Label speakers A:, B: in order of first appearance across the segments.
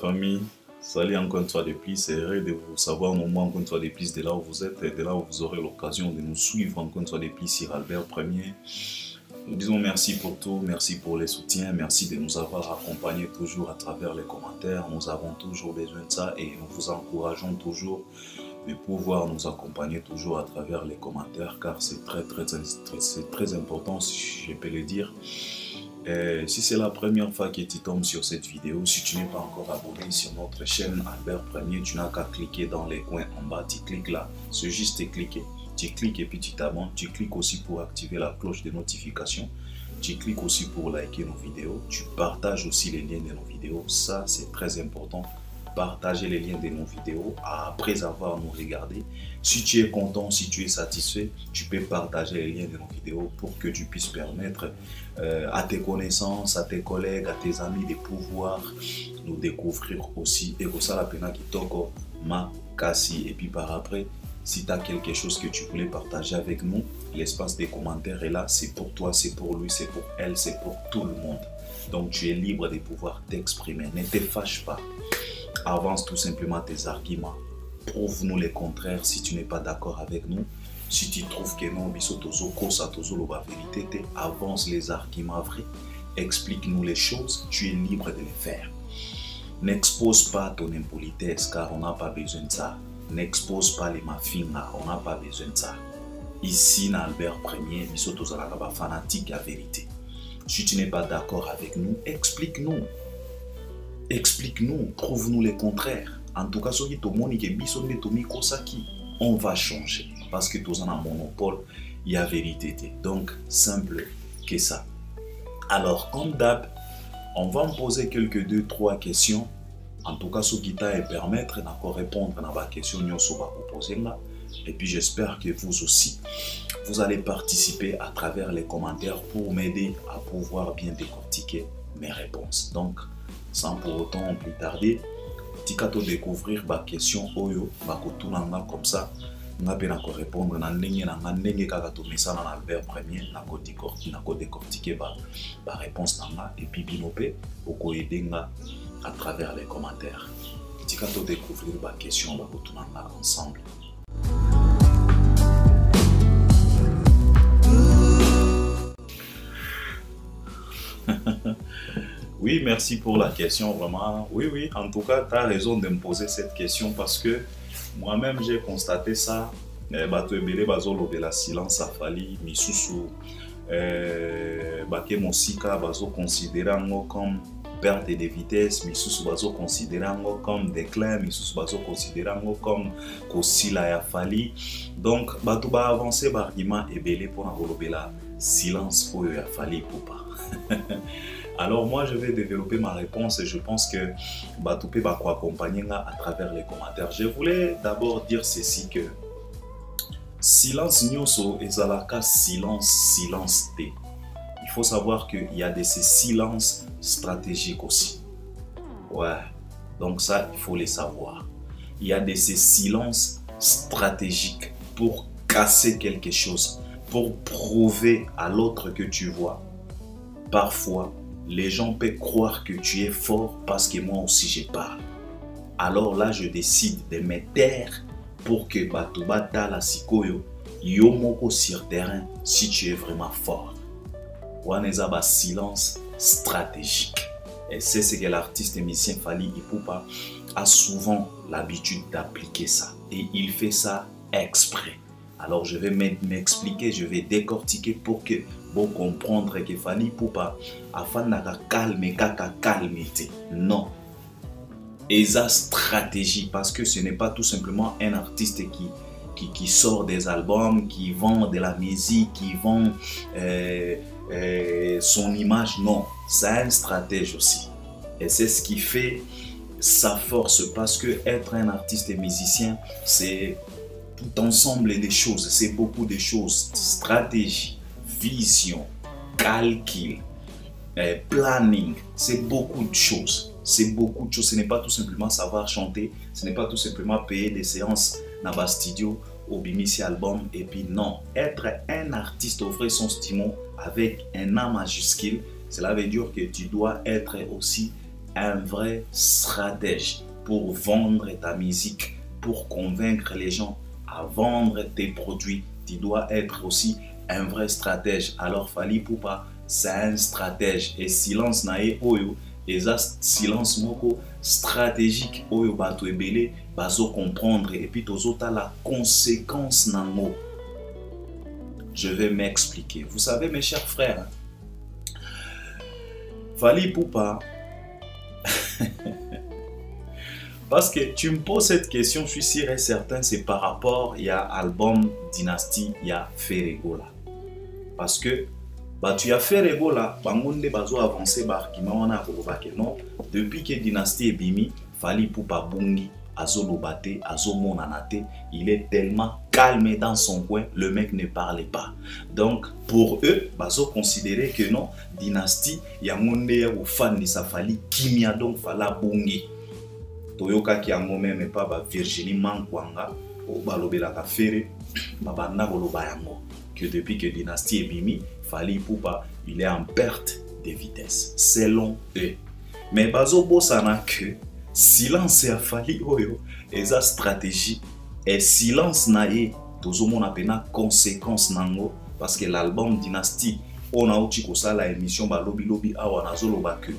A: famille, salut encore une fois de plus, c'est heureux de vous savoir moment encore une fois de plus de là où vous êtes et de là où vous aurez l'occasion de nous suivre encore une fois de plus sur Albert Premier. Nous disons merci pour tout, merci pour les soutiens, merci de nous avoir accompagnés toujours à travers les commentaires. Nous avons toujours besoin de ça et nous vous encourageons toujours de pouvoir nous accompagner toujours à travers les commentaires car c'est très important, si je peux le dire. Si c'est la première fois que tu tombes sur cette vidéo, si tu n'es pas encore abonné sur notre chaîne Albert Premier, tu n'as qu'à cliquer dans les coins en bas, tu cliques là, c'est juste cliquer. Tu cliques et puis tu t'abonnes, tu cliques aussi pour activer la cloche de notification, tu cliques aussi pour liker nos vidéos, tu partages aussi les liens de nos vidéos, ça c'est très important. Partager les liens de nos vidéos après avoir nous regardé. Si tu es content, si tu es satisfait, tu peux partager les liens de nos vidéos pour que tu puisses permettre à tes connaissances, à tes collègues, à tes amis de pouvoir nous découvrir aussi. Et que ça la peine qui toko ma kasi. Et puis par après, si tu as quelque chose que tu voulais partager avec nous, l'espace des commentaires est là. C'est pour toi, c'est pour lui, c'est pour elle, c'est pour tout le monde. Donc tu es libre de pouvoir t'exprimer. Ne te fâche pas. Avance tout simplement tes arguments. Prouve-nous le contraire si tu n'es pas d'accord avec nous. Si tu trouves que non, la vérité, avance les arguments vrais. Explique-nous les choses. Tu es libre de les faire. N'expose pas ton impolitesse car on n'a pas besoin de ça. N'expose pas les mafines, on n'a pas besoin de ça. Ici, dans Albert Premier, nous sommes fanatiques à vérité. Si tu n'es pas d'accord avec nous, explique-nous. Explique-nous, prouve-nous le contraire. En tout cas, on va changer. Parce que tous en un monopole, il y a vérité. Donc, simple que ça. Alors, comme d'hab, on va me poser quelques 2-3 questions. En tout cas, ce qui t'a permettre de répondre à la question que vous poser là. Et puis, j'espère que vous aussi, vous allez participer à travers les commentaires pour m'aider à pouvoir bien décortiquer mes réponses. Donc, sans pour autant plus tarder, tikato découvrir ma question oyo bakotunanga comme ça nga pe nako répondre na ndenge kaka to message na Albert Premier nako décortiquer ba réponse nanga et puis binope oko aidenga à travers les commentaires. Tikato découvrir ma question bakotunanga ensemble. Oui, merci pour la question, vraiment. Oui, en tout cas, tu as raison de me poser cette question parce que moi-même, j'ai constaté ça. Bato ebele bazolo de la silence a fallu, misusu, bake mosika bazo considérer comme perte de vitesse, misusu bazo considérer comme déclin, misusu bazo considérer comme kosila ya fali. Donc, bato ba avancer ba argument ebele pour na kolobela silence oyo ya fali poupa. Alors moi, je vais développer ma réponse et je pense que Batoupé va accompagner à travers les commentaires. Je voulais d'abord dire ceci que silence nyoso ezalaka silence T. Il faut savoir qu'il y a de ces silences stratégiques aussi. Ouais, donc ça, il faut les savoir. Il y a de ces silences stratégiques pour casser quelque chose, pour prouver à l'autre que tu vois. Parfois, les gens peuvent croire que tu es fort parce que moi aussi je parle. Alors là, je décide de me taire pour que Batubata la Sikoyo yomoko sur terrain si tu es vraiment fort. Wanezaba silence stratégique. Et c'est ce que l'artiste et musicien Fally Ipupa a souvent l'habitude d'appliquer ça. Et il fait ça exprès. Alors je vais m'expliquer, je vais décortiquer pour que vous comprendre que Fally Ipupa afin de calmer kaka calmité. Non. Et sa stratégie parce que ce n'est pas tout simplement un artiste qui sort des albums, qui vend de la musique, qui vend son image. Non, c'est un stratège aussi. Et c'est ce qui fait sa force parce que être un artiste et musicien, c'est tout ensemble des choses, c'est beaucoup de choses, stratégie, vision, calcul, planning, c'est beaucoup de choses. C'est beaucoup de choses, ce n'est pas tout simplement savoir chanter, ce n'est pas tout simplement payer des séances dans le studio, au Bimisi album, et puis non. Être un artiste, offrir son stimon avec un A majuscule, cela veut dire que tu dois être aussi un vrai stratège pour vendre ta musique, pour convaincre les gens à vendre tes produits. Tu dois être aussi un vrai stratège. Alors Fally Ipupa, c'est un stratège. Et silence nae oyo, et ça silence moko stratégique oyo bato ebele bazo comprendre et puis tozota la conséquence nango. Je vais m'expliquer. Vous savez mes chers frères, Fally Ipupa parce que tu me poses cette question, je suis sûr et certain, c'est par rapport il y a album Dynasty, il y a Ferego là. Parce que bah, tu as Ferego là, bangonde bazo avancé barkima wana kolobake non, depuis que Dynasty est bimi, Fally Ipupa bungi azo lobate, azo monanate, il est tellement calme dans son coin, le mec ne parle pas. Donc pour eux, bazo considérer que non, Dynasty, yangonde ya fan de sa Fally kimia donc fala bungi. Toyoka ki yango même pas ba Virginie Mankwanga o balobela ka fere babanda koloba yango que depuis que Dynasty est bimi, Fally Ipupa il est en perte de vitesse selon eux. Mais bazo bosana que silence ya Fally oyo eza stratégie et silence nae tozomona pena conséquence nango parce que l'album Dynasty on a outi kosala émission ba lobi lobi awa nazoloba que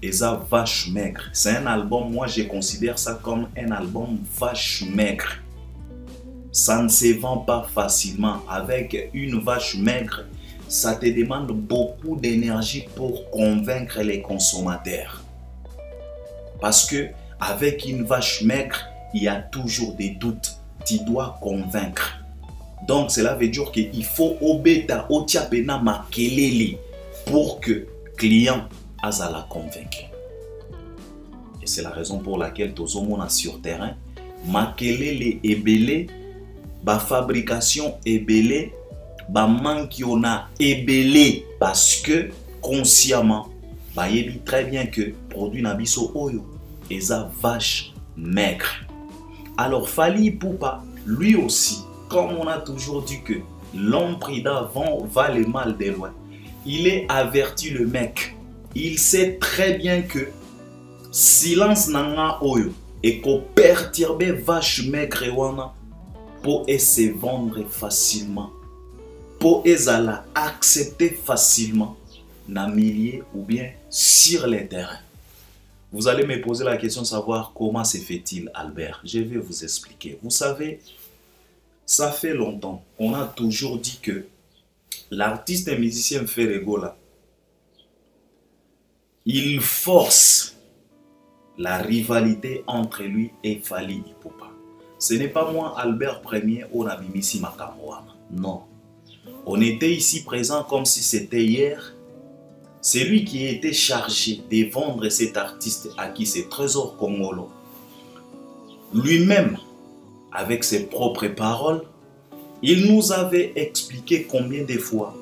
A: Eza vache maigre. C'est un album, moi je considère ça comme un album vache maigre. Ça ne se vend pas facilement. Avec une vache maigre, ça te demande beaucoup d'énergie pour convaincre les consommateurs. Parce que avec une vache maigre, il y a toujours des doutes. Tu dois convaincre. Donc cela veut dire qu'il faut obéta otiapena makelele pour que client Azala convaincu. Et c'est la raison pour laquelle Tozomona sur terrain, makelele ebele, ba fabrication ebele, ba mankiona ebele, parce que consciemment, ba yebi très bien que produit nabiso oyo, eza vache maigre. Alors Fally Ipupa, lui aussi, comme on a toujours dit que l'homme pris d'avant va le mal de loin, il est averti le mec. Il sait très bien que silence nanga oyo et qu'on perturbe vache maigre wana pour se vendre facilement, pour la accepter facilement na milliers ou bien sur les terrains. Vous allez me poser la question de savoir comment se fait-il, Albert. Je vais vous expliquer. Vous savez, ça fait longtemps, on a toujours dit que l'artiste et musicien Ferego là, il force la rivalité entre lui et Fally Ipupa. Ce n'est pas moi, Albert Premier, on a bimisi Makamouama. Non. On était ici présent comme si c'était hier. C'est lui qui était chargé de vendre cet artiste à qui c'est Trésor Kongolo. Lui-même, avec ses propres paroles, il nous avait expliqué combien de fois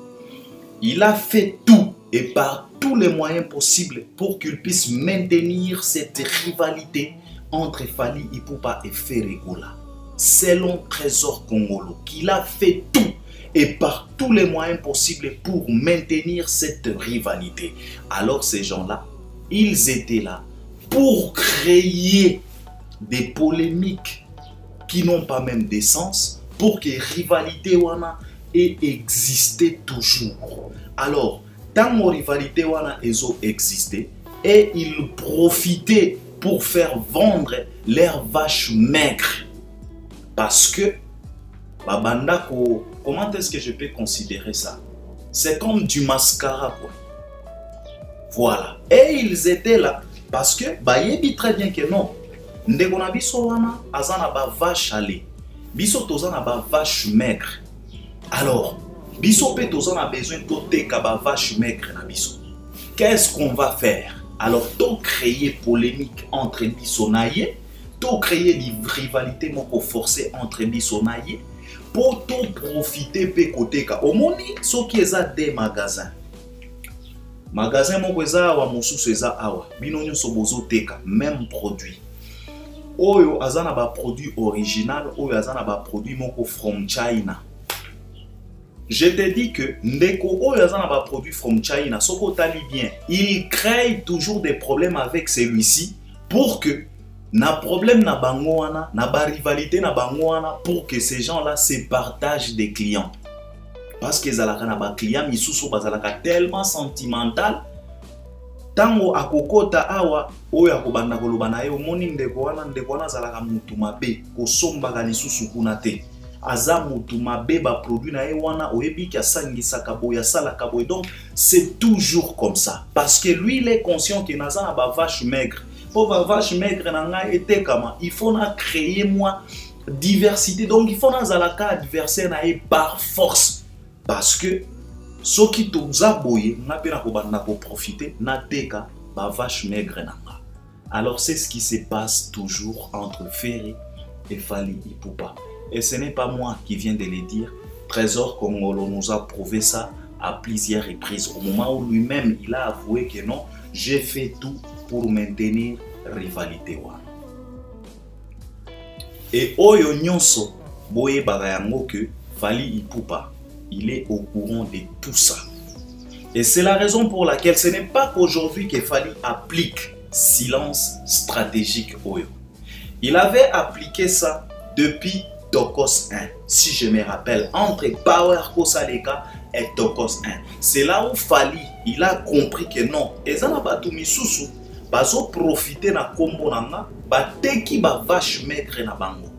A: il a fait tout et par tous les moyens possibles pour qu'il puisse maintenir cette rivalité entre Fally Ipupa et Ferego là. Selon Trésor Kongolo, qu'il a fait tout et par tous les moyens possibles pour maintenir cette rivalité. Alors ces gens-là, ils étaient là pour créer des polémiques qui n'ont pas même de sens, pour que rivalité wana ait existé toujours. Alors, tant que rivalité wana ezo existé, et ils profitaient pour faire vendre leurs vaches maigres. Parce que, babandako, comment est-ce que je peux considérer ça? C'est comme du mascara, quoi. Voilà. Et ils étaient là parce que, bah, il dit très bien que non. Ndekona biso wana azana ba vache ale. Biso tozana ba vache maigre. Alors, biso pe tozana besoin de teka ba vache maigre na biso. Qu'est-ce qu'on va faire? Alors, to créer polémique entre biso naye, to créer une rivalité moko forcée entre biso naye, pour to profiter pe koteka. Omoni so ki eza des magasins. Magasin moko eza awa mosusu eza awa. Bino nyonso bozo teka même produit. Oyo azana ba produit original, oyo azana ba produit moko from China. je te dis que Ndeko Oyazana va produit from China, Soko Tali bien, il crée toujours des problèmes avec celui-ci pour que na problème na bangoana, na ba rivalité na bangoana pour que ces gens-là se partagent des clients. Parce que zalaka na ba clients misusu bazalaka tellement sentimental. Tango akokota awa oyo akobanda koloba na ye omoni ndeko wana zalaka mutu mabe kosombaka lisusu kuna te. Aza mutu mabe ba produit na ye wana oyebi ki asangisaka boya salaka boy. Donc c'est toujours comme ça parce que lui il est conscient que naza na ba vache maigre. Pour ba vache maigre nanga ete kama il faut na créer moi diversité. Donc il faut na zalaka adversaire na ye par force parce que ce qui toza boye na pena ko banda ko profiter na teka ba vache maigre nanga. Alors c'est ce qui se passe toujours entre Ferry et Fally Ipupa. Et ce n'est pas moi qui viens de le dire. Trésor Congolo nous a prouvé ça à plusieurs reprises. Au moment où lui-même il a avoué que non, j'ai fait tout pour maintenir rivalité wana. Et oyo nyonso boye bagayango que Fally Ipupa, il est au courant de tout ça. Et c'est la raison pour laquelle ce n'est pas qu'aujourd'hui que Fally applique silence stratégique oyo. Il avait appliqué ça depuis Tokos 1, si je me rappelle, entre Power Kosaleka et Tokos 1. C'est là où Fally, il a compris que non, ezana batu misusu, bazo profiter na kombo nanga, bateki ba vache maigre na bango.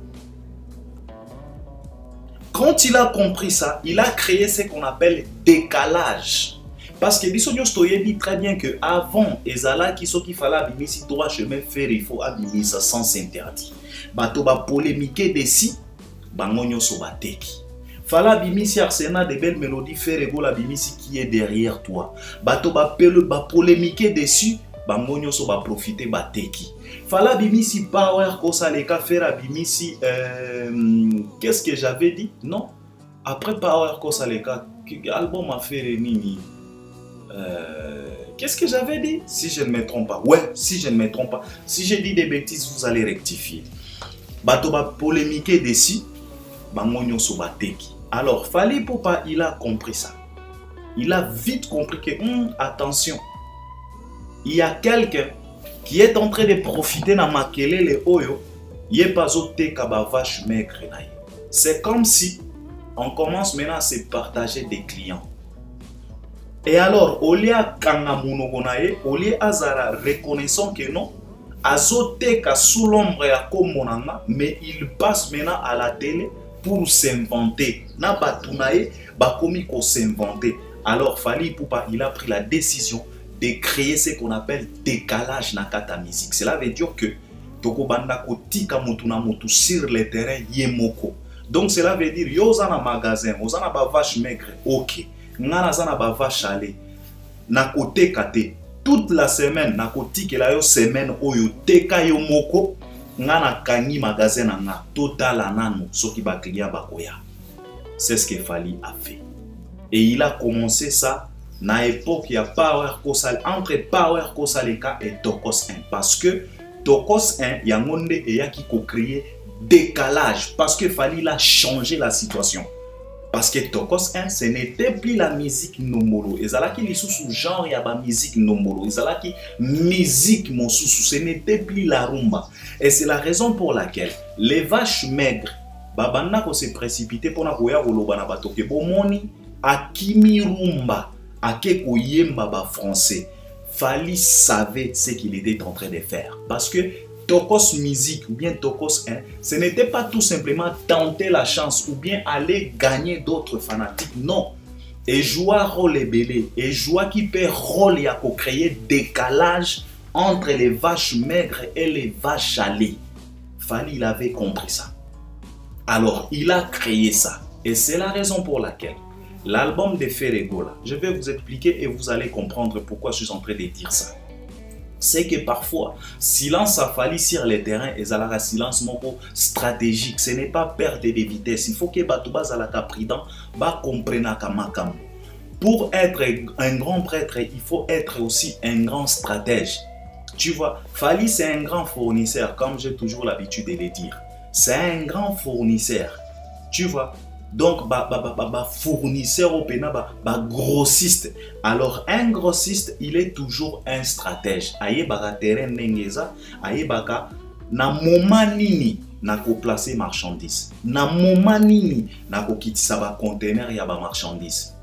A: Quand il a compris ça, il a créé ce qu'on appelle décalage. Parce que biso nyos dit très bien que avant ezala ki so ki fala bimisi droit chemin faire, il faut abimisa sans interdit. Bato ba polémiquer desi bango nyonso bateki. Fala bimisi Arsenal de belles mélodies faire ego la bimisi qui est derrière toi. Bato ba polémiquer dessus bango nyonso ba profiter bateki. Fala bimisi Power Kosaleka faire bimisi qu'est-ce que j'avais dit? Non. Après Power Kosaleka album a fait nini? Qu'est-ce que j'avais dit? Si je ne me trompe pas. Ouais, si je ne me trompe pas. Si j'ai dit des bêtises, vous allez rectifier. Bato ba polémiquer dessus, bango nyonso bateki. Alors, Fally Ipupa, il a compris ça. Il a vite compris que, attention, il y a quelqu'un qui est en train de profiter na makelele oyo, yé pas au te kaba vache maigre na ye. C'est comme si on commence maintenant à se partager des clients. Et alors, au lieu de au lieu azara reconnaissant que non, azoteka sous l'ombre ya komonanga, mais il passe maintenant à la télé pour s'inventer. Na batunaye bakomi ko s'inventer. Alors Fally Ipupa, il a pris la décision de créer ce qu'on appelle décalage na kata musique. Cela veut dire que toko banda ko tika mutu na mutu sur le terrain yemoko. Donc cela veut dire yo za na magasin, yo za na ba vache maigre, OK. Ngana za na ba vache ale. Na kote kate toute la semaine na kotike la yo semaine oyo teka yo moko ngana kangi magasin na nga total anano soki ba client bakoya. C'est ce que Fally a fait. Et il a commencé ça na époque ya Power Kosal entre Power Kosaleka et Tokos 1 parce que Tokos 1 yangonde et ya qui ko créer décalage parce que Fally a changé la situation. Parce que Tokos 1, ce n'était plus la musique nomolo. Et ça qui sous genre il y a la musique nomolo. Et ça qui musique mon sous, ce n'était plus la rumba. Et c'est la raison pour laquelle les vaches maigres, babana ko se précipiter pour na koya koloba na bato ke bomoni akimi rumba ake ko yemba ba français. Fally savait ce qu'il était en train de faire parce que Tokos Musique ou bien Tokos 1, ce n'était pas tout simplement tenter la chance ou bien aller gagner d'autres fanatiques. Non. Et jouer rôle belé. Et jouer qui peut rôle à créer décalage entre les vaches maigres et les vaches salées. Fally, il avait compris ça. Alors, il a créé ça. Et c'est la raison pour laquelle l'album de Ferrego, là, je vais vous expliquer et vous allez comprendre pourquoi je suis en train de dire ça. C'est que parfois, silence a fallu sur le terrain et ça la silence moko stratégique. Ce n'est pas perte de vitesse. Il faut que Batouba Zalaka prudent ba comprenne kamakam. Pour être un grand prêtre, il faut être aussi un grand stratège. Tu vois, Fally c'est un grand fournisseur, comme j'ai toujours l'habitude de le dire. C'est un grand fournisseur. Tu vois, Donc, fournisseur au pena, grossiste. Alors, un grossiste, il est toujours un stratège. Aye baka terrain nengeza, aye baka na moment nini nako placer marchandise. Na moment nini nako kitisa ba conteneur ya ba marchandise.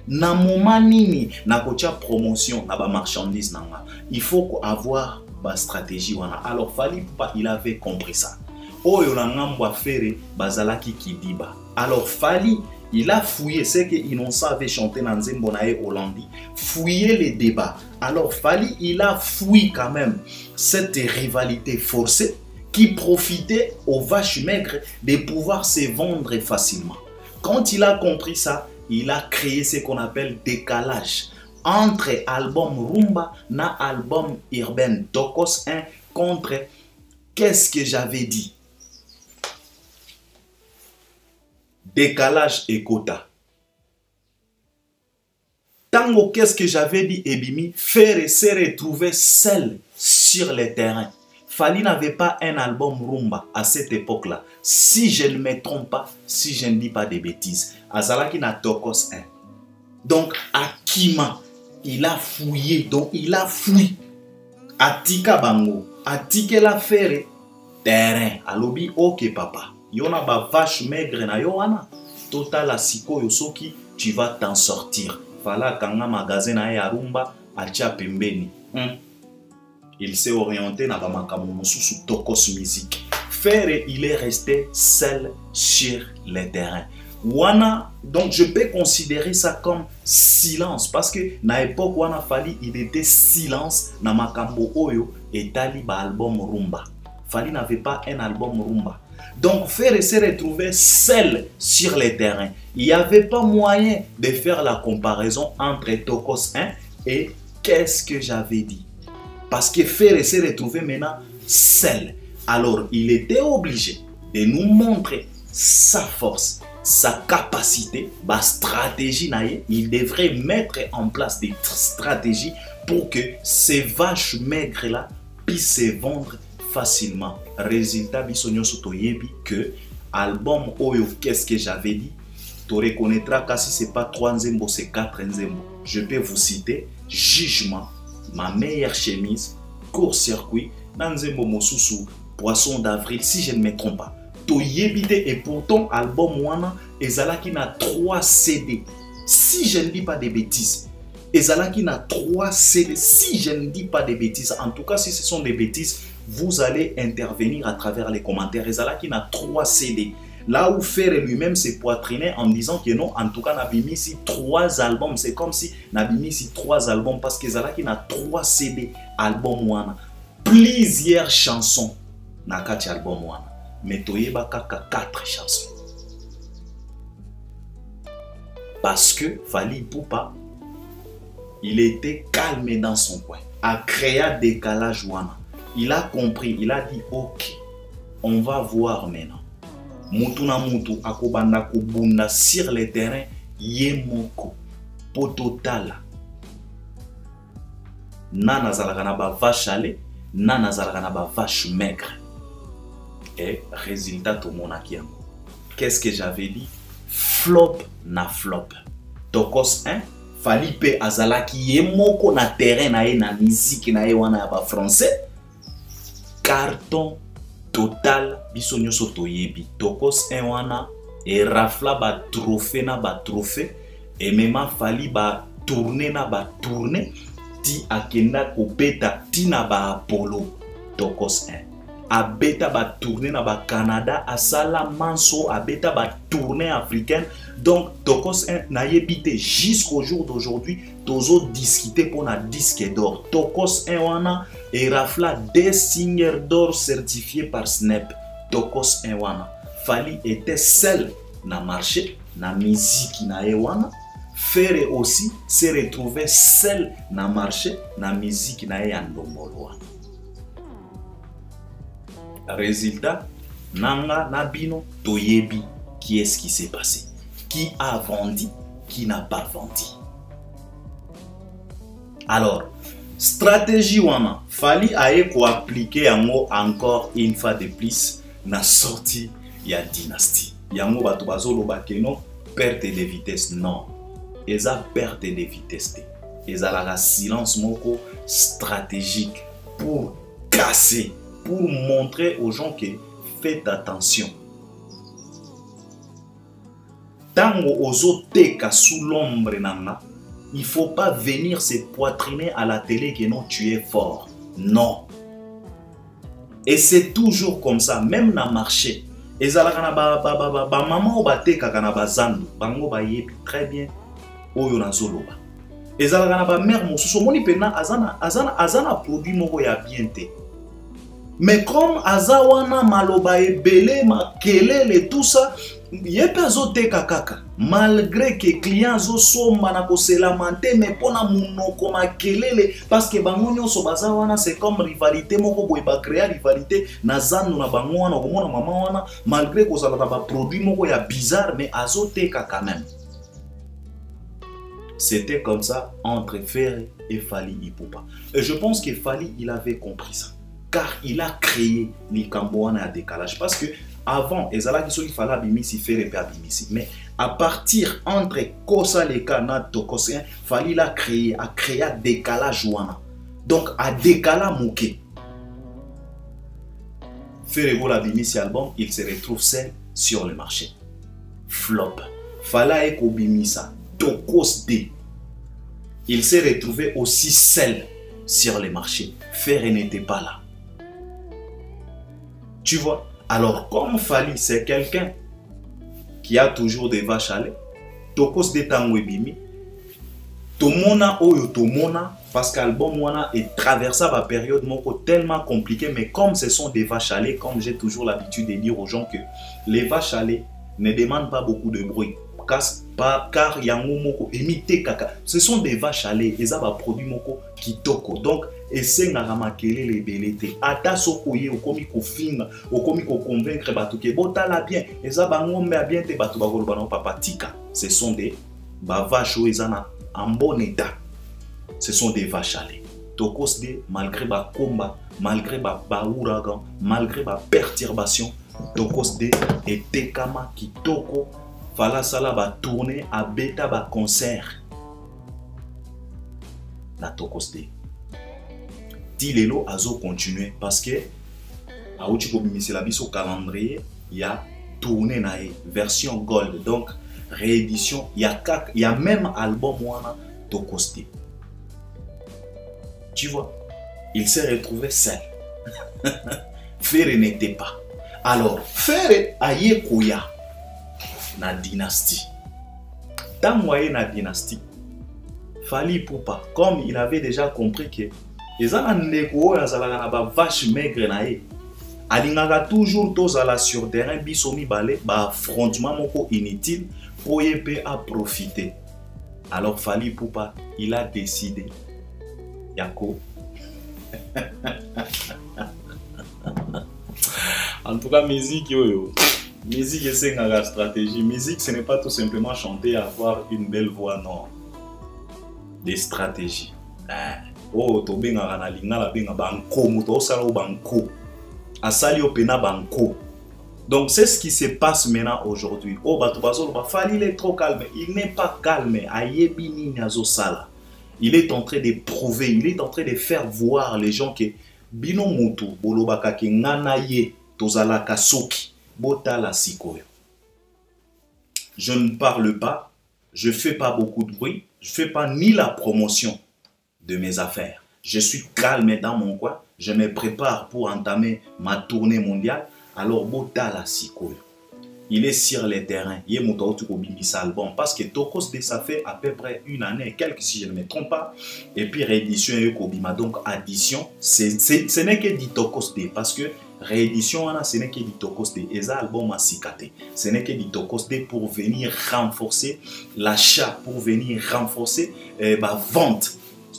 A: Na moment nini nako tia promotion na ba marchandise nanga. Il faut avoir ba stratégie wana. Alors, Fally Ipupa, il avait compris ça. Oyo na ngambo affaire bazalaki kidiba. Alors Fally, il a fouillé, c'est que Innocent avait chanté dans Nzembo na ye Hollandi, fouillé les débats. Alors Fally, il a fouillé quand même cette rivalité forcée qui profitait aux vaches maigres de pouvoir se vendre facilement. Quand il a compris ça, il a créé ce qu'on appelle décalage entre album rumba na album urbain Tokos 1 contre qu'est-ce que j'avais dit. Décalage et quota. Tango, qu'est-ce que j'avais dit, Ebimi, faire se retrouver seul sur le terrain. Fally n'avait pas un album rumba à cette époque-là. Si je ne me trompe pas, si je ne dis pas de bêtises. Azalaki na Tokos 1. Donc, Akima, il a fouillé. Donc, il a fouillé. Atika Bango, Atike la faire terrain. Alobi, ok papa. Yona ba vache maigre na yo wana. Total asiko yosoki, tu vas t'en sortir. Fala kanga magasin na ya rumba acha pembeni. Il s'est orienté na ba makambo mosusu Tokos musique. Faire, il est resté seul sur le terrain. Wana, donc je peux considérer ça comme silence parce que na époque wana Fally, il était silence na makambo oyo et tali ba album rumba. Fally n'avait pas un album rumba. Donc, Faire se retrouver seul sur le terrain. Il n'y avait pas moyen de faire la comparaison entre Tokos 1 et qu'est-ce que j'avais dit. Parce que Faire se retrouver maintenant seul. Alors, il était obligé de nous montrer sa force, sa capacité, sa stratégie. Il devrait mettre en place des stratégies pour que ces vaches maigres-là puissent se vendre facilement. Résultat, bisogno sotoyebi que album Oyo, qu'est-ce que j'avais dit, tu reconnaîtras que si c'est pas 3 nzembo, c'est 4 nzembo. Je peux vous citer Jugement, Ma meilleure chemise, Court-circuit, Nzembo Mosusu, Poisson d'avril, si je ne me trompe pas. Toyebite et pourtant album Wana, ezalaki na 3 CD. Si je ne dis pas de bêtises. Ezalaki na 3 CD. Si je ne dis pas de bêtises. En tout cas, si ce sont des bêtises, vous allez intervenir à travers les commentaires. Ezalaki na 3 CD. Là où Faire lui-même s'est poitriné en disant que non, en tout cas, Nabimi ici 3 albums. C'est comme si Nabimi ici 3 albums parce que Ezalaki na 3 CD album Wana. Plusieurs chansons nakati album Wana. Mais toyeba kaka 4 chansons. Parce que Fally Ipupa, il était calme dans son coin. A créé un décalage Wana. Il a compris, il a dit ok, on va voir maintenant. Mutu na mutu akobanda kobunda sur le terrain yemoko pototala. Nana zalaka na ba vache ale, nana zalaka na ba vache maigre. Et résultat tout mon akiam. Qu'est-ce que j'avais dit? Flop na flop. Tokos 1, Fally pe azalaki yemoko na terrain na ye na musique na ye wana ya ba français. Carton total biso nyoso toyebi. Tokos 1 wana e rafla ba trophée na ba trophée et même Fally ba tourner na ba tourner ti akenda kopeta ti na ba Apollo. Tokos 1 abeta ba tourner na ba Canada asala manso abeta ba tournée africaine. Donc Tokos 1 na yebite jusqu'au jour d'aujourd'hui tozo discuter pour na disque d'or. Tokos 1 wana et rafla des signes d'or certifiés par Snap. Tokos 1 wana Fally était seul na marché na musique na wana. Faire aussi se retrouver seul na marché na musique na ndombolo. Résultat, nanga nabino toyebi qui est-ce qui s'est passé, qui a vendu, qui n'a pas vendu. Alors, stratégie wana Fally aye ko appliquer encore une fois de plus na sortie ya Dynasty. yango bato bazoloba ke non perte de vitesse non eza perte de vitesse te ezalaka silence moko stratégique pour casser, pour montrer aux gens que faites attention. Tango ozo teka sous l'ombre nanga, il faut pas venir se poitriner à la télé que non tu es fort. Non. Et c'est toujours comme ça, même dans le marché. Ezalaka na ba maman o ba teka kana bazandu, bango ba yebi très bien oyo nazoloba. Ezalaka na ba mère mosusu moni pena azana produit moko ya bien te. Mais comme azawana maloba ebele makelele tout ça, yepe azoteka kaka. Malgré que client zo somba na koselamante mais pona munoko makelele parce que bango nyonso bazawana c'est comme rivalité moko boye ba créer rivalité na zanu na bango wana komona mama wana malgré que ça ba produit moko ya bizarre mais azoteka quand même. C'était comme ça entre Ferré et Fally Ipupa. Et je pense que Fally, il avait compris ça. Car il a créé l'Ikamboana à décalage. Parce que avant, il fallait abimisi, Ferré et abimisi. Mais à partir entre Kosa Leka na Tokosien, Fally a créé un décalage wana. Donc à décalage mouké. Ferré et abimisi album, il se retrouve seul sur le marché. Flop. Fally et Obimisa. Tokos D. Il s'est retrouvé aussi seul sur les marchés. Ferré n'était pas là. Tu vois? Alors, comme Fally, c'est quelqu'un qui a toujours des vaches à lait. Tokos D tango ebimi. Tomona oyo tomona. Parce qu'album wana est traversé par période tellement compliquée. Mais comme ce sont des vaches à lait, comme j'ai toujours l'habitude de dire aux gens que les vaches à lait ne demandent pas beaucoup de bruit. Car yango moko emite kaka. Ce sont des vaches à lait. Ils ont un produit moko kitoko. Donc, essaye na ramakele les belete. Ata sokoye okomi ko finga, okomi ko convaincre batu ke botala bien. Eza bangombe a bien te batu bakolo bana papa tika. Ce sont des vaches en bon état. Ce sont des vaches à lait. Tokos de malgré ba combat, malgré ba ouragan, malgré ba perturbation, Tokos de était kama kitoko. Fala sala ba tourner à beta ba concert na Tokos D. Tilelo azo continuer parce que a outi ko bimisi la biso calendrier il y a tourné na version gold donc réédition il y a même album wana Tokos D. Tu vois, il s'est retrouvé seul. Ferré n'était pas. Alors Ferré aye koya na dynastie. Dans moyen na dynastie, Fally Ipupa, comme il avait déjà compris que les aneko na ba vache maigre na ye, alingaka toujours tozala sur terrain bisomi balé ba affrontement moko inutile pour yepé à profiter. Alors Fally Ipupa, il a décidé yako en tout cas musique yo. Musique, c'est une stratégie. Musique, ce n'est pas tout simplement chanter et avoir une belle voix, non. Des stratégies. Oh, to benga na lingala benga banko, muto sala banko. Asali opena banko. Donc c'est ce qui se passe maintenant aujourd'hui. Oh, bato bazolo ba Fally il est trop calme. Il n'est pas calme. Ayebi ni nazo sala. Il est en train de prouver, il est en train de faire voir les gens que bino mutu bolobaka ke ngana ye tozala kasoki. Botala sikoyo. Je ne parle pas, je ne fais pas beaucoup de bruit, je ne fais pas ni la promotion de mes affaires. Je suis calme dans mon coin, je me prépare pour entamer ma tournée mondiale. Alors botala sikoyo. Il est sur les terrains, il est album parce que Tokos D ça fait à peu près une année, quelques si je ne me trompe pas. Et puis réédition et Kobima, donc addition, ce n'est que dit Tokos D parce que réédition, ce n'est que du Tokos D. Et ça, album a cicaté. Ce n'est que du Tokos D pour venir renforcer l'achat, pour venir renforcer la vente.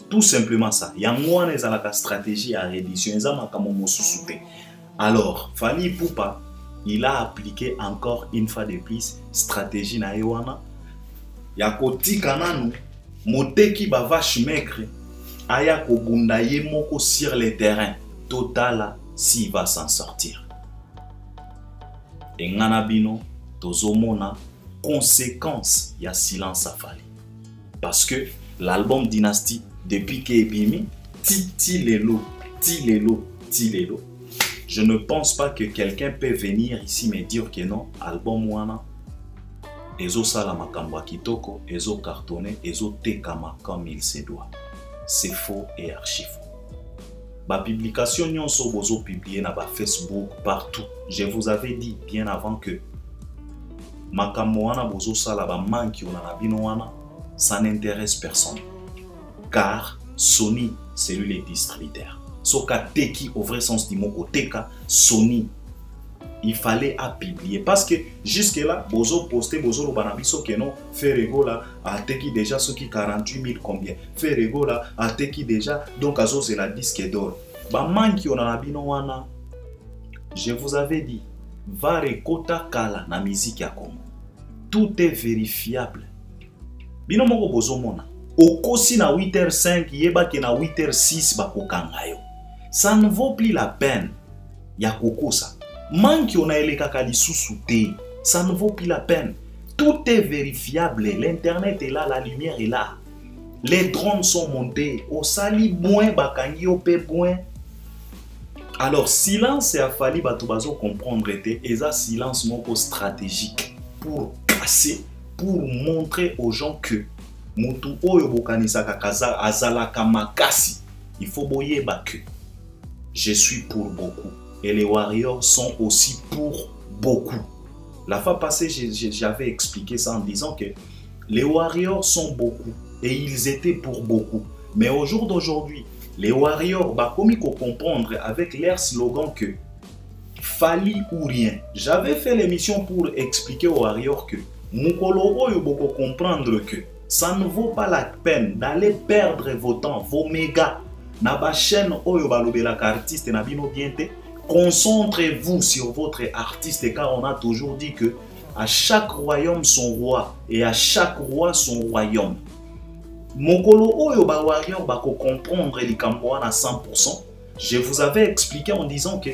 A: Tout simplement ça. Il y a moins de stratégie à réédition. Alors, Fally Ipupa, il a appliqué encore une fois de plus stratégie na Yoana. Il y a côté kananu, moteki ba vache maigre, aya ko bundaye moko sur les terrains. Total s'il va s'en sortir. Et Nganabino, tozomona conséquence ya silence afali. Parce que l'album Dynastie, depuis que ebimi, ti lelo, je ne pense pas que quelqu'un peut venir ici me dire que non, album wana, ezo sala makambo ya kitoko, ezo cartonné, ezo tekama comme il se doit. C'est faux et archi faux. Ba publication nyonso bozo publier na ba Facebook partout. Je vous avais dit bien avant que makambo wana bozo sala ba manki ona na bino wana, ça n'intéresse personne. Car Sony, c'est lui le distributeur. Soka teki au vrai sens du mot teka, Sony, il fallait à publier parce que jusque là bozo posté bozo lo banabiso que non Ferrego là a teki déjà ceux qui 48 000 combien Ferrego là a teki déjà donc azo c'est la disque d'or ba manki on a bino wana. Je vous avais dit va rekota kala na musique ya Congo, tout est vérifiable. Bino moko bozo mona okosi na 8h05 yeba ke na 8h06 ba kokanga yo, ça ne vaut plus la peine ya kokosa. Manki on a elekaka lisusu te, ça ne vaut plus la peine. Tout est vérifiable, l'internet est là, la lumière est là. Les drones sont montés, au sali boin bakangi au pe boin. Alors silence a fallu batubazo comprendre était eza silence moko stratégique pour casser, pour montrer aux gens que mutu oyo bokanisaka kaza azalaka makasi, il faut boyeba que je suis pour beaucoup. Et les Warriors sont aussi pour beaucoup. La fois passée, j'avais expliqué ça en disant que les Warriors sont beaucoup et ils étaient pour beaucoup. Mais au jour d'aujourd'hui, les Warriors, comme il faut comprendre avec leur slogan que Fali ou rien. J'avais fait l'émission pour expliquer aux Warriors que Mukolo il faut comprendre que ça ne vaut pas la peine d'aller perdre vos temps, vos mégas. Na ba chaîne oyo balobelaka artiste na bino biente. Concentrez-vous sur votre artiste car on a toujours dit que à chaque royaume son roi et à chaque roi son royaume. Mokolo oyo ba warrior ba ko comprendre likambo à 100%. Je vous avais expliqué en disant que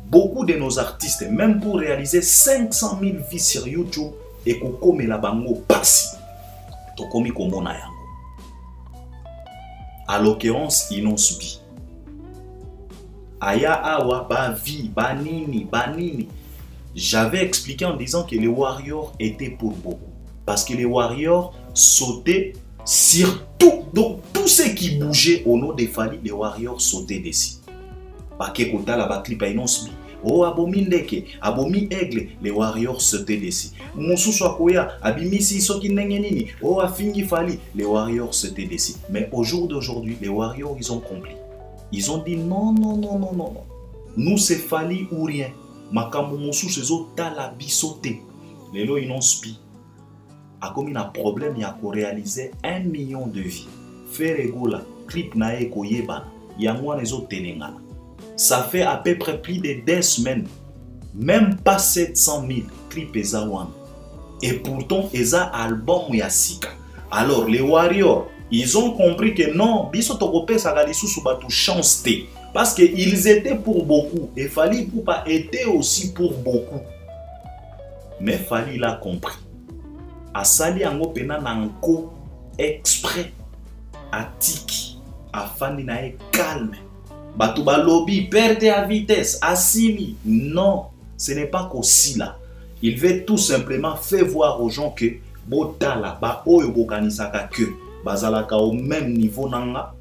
A: beaucoup de nos artistes, même pour réaliser 500 000 vues sur YouTube, et kokome la bango pasi. Tokomi komona yango. À l'occurrence, ils n'ont subi. Aya awa ba vi banini. J'avais expliqué en disant que les Warriors étaient pour beaucoup. Parce que les Warriors sautaient sur tout. Donc tout ce qui bougeait au nom des Fali, les Warriors sautaient dessus. Bake kota la bakli pa inosbi. Oh abomi ndeke, abomi aigle, les Warriors sautaient dessus. Mususu akoya, abimisi soki ndenge nini. Oh afingi Fali, les Warriors sautaient dessus. Mais au jour d'aujourd'hui, les Warriors ils ont compris. Ils ont dit non. Nous c'est Fali ou rien. Makambo mosu sezo tala bisote. Lelo inospi. A comme il a problème il y a ko réaliser 1 million de vies. Ferrego la clip na e ko yeba. Yangwa nezo telengana. Ça fait à peu près plus de 2 semaines. Même pas 700 000 clips ezawan. Et pourtant eza album ya sika. Alors les Warriors ils ont compris que non, biso tokope sakali susu batu chance te. Parce qu'ils étaient pour beaucoup. Et Fali Poupa était aussi pour beaucoup. Mais Fali l'a compris. A sali ango pena nanko exprès. A tiki. A fani na e calme. Batu ba lobby perde à vitesse. A sili. Non, ce n'est pas qu'aussi là. Il veut tout simplement faire voir aux gens que botala ba oyo bokanisaka que bazalaka au même niveau nanga.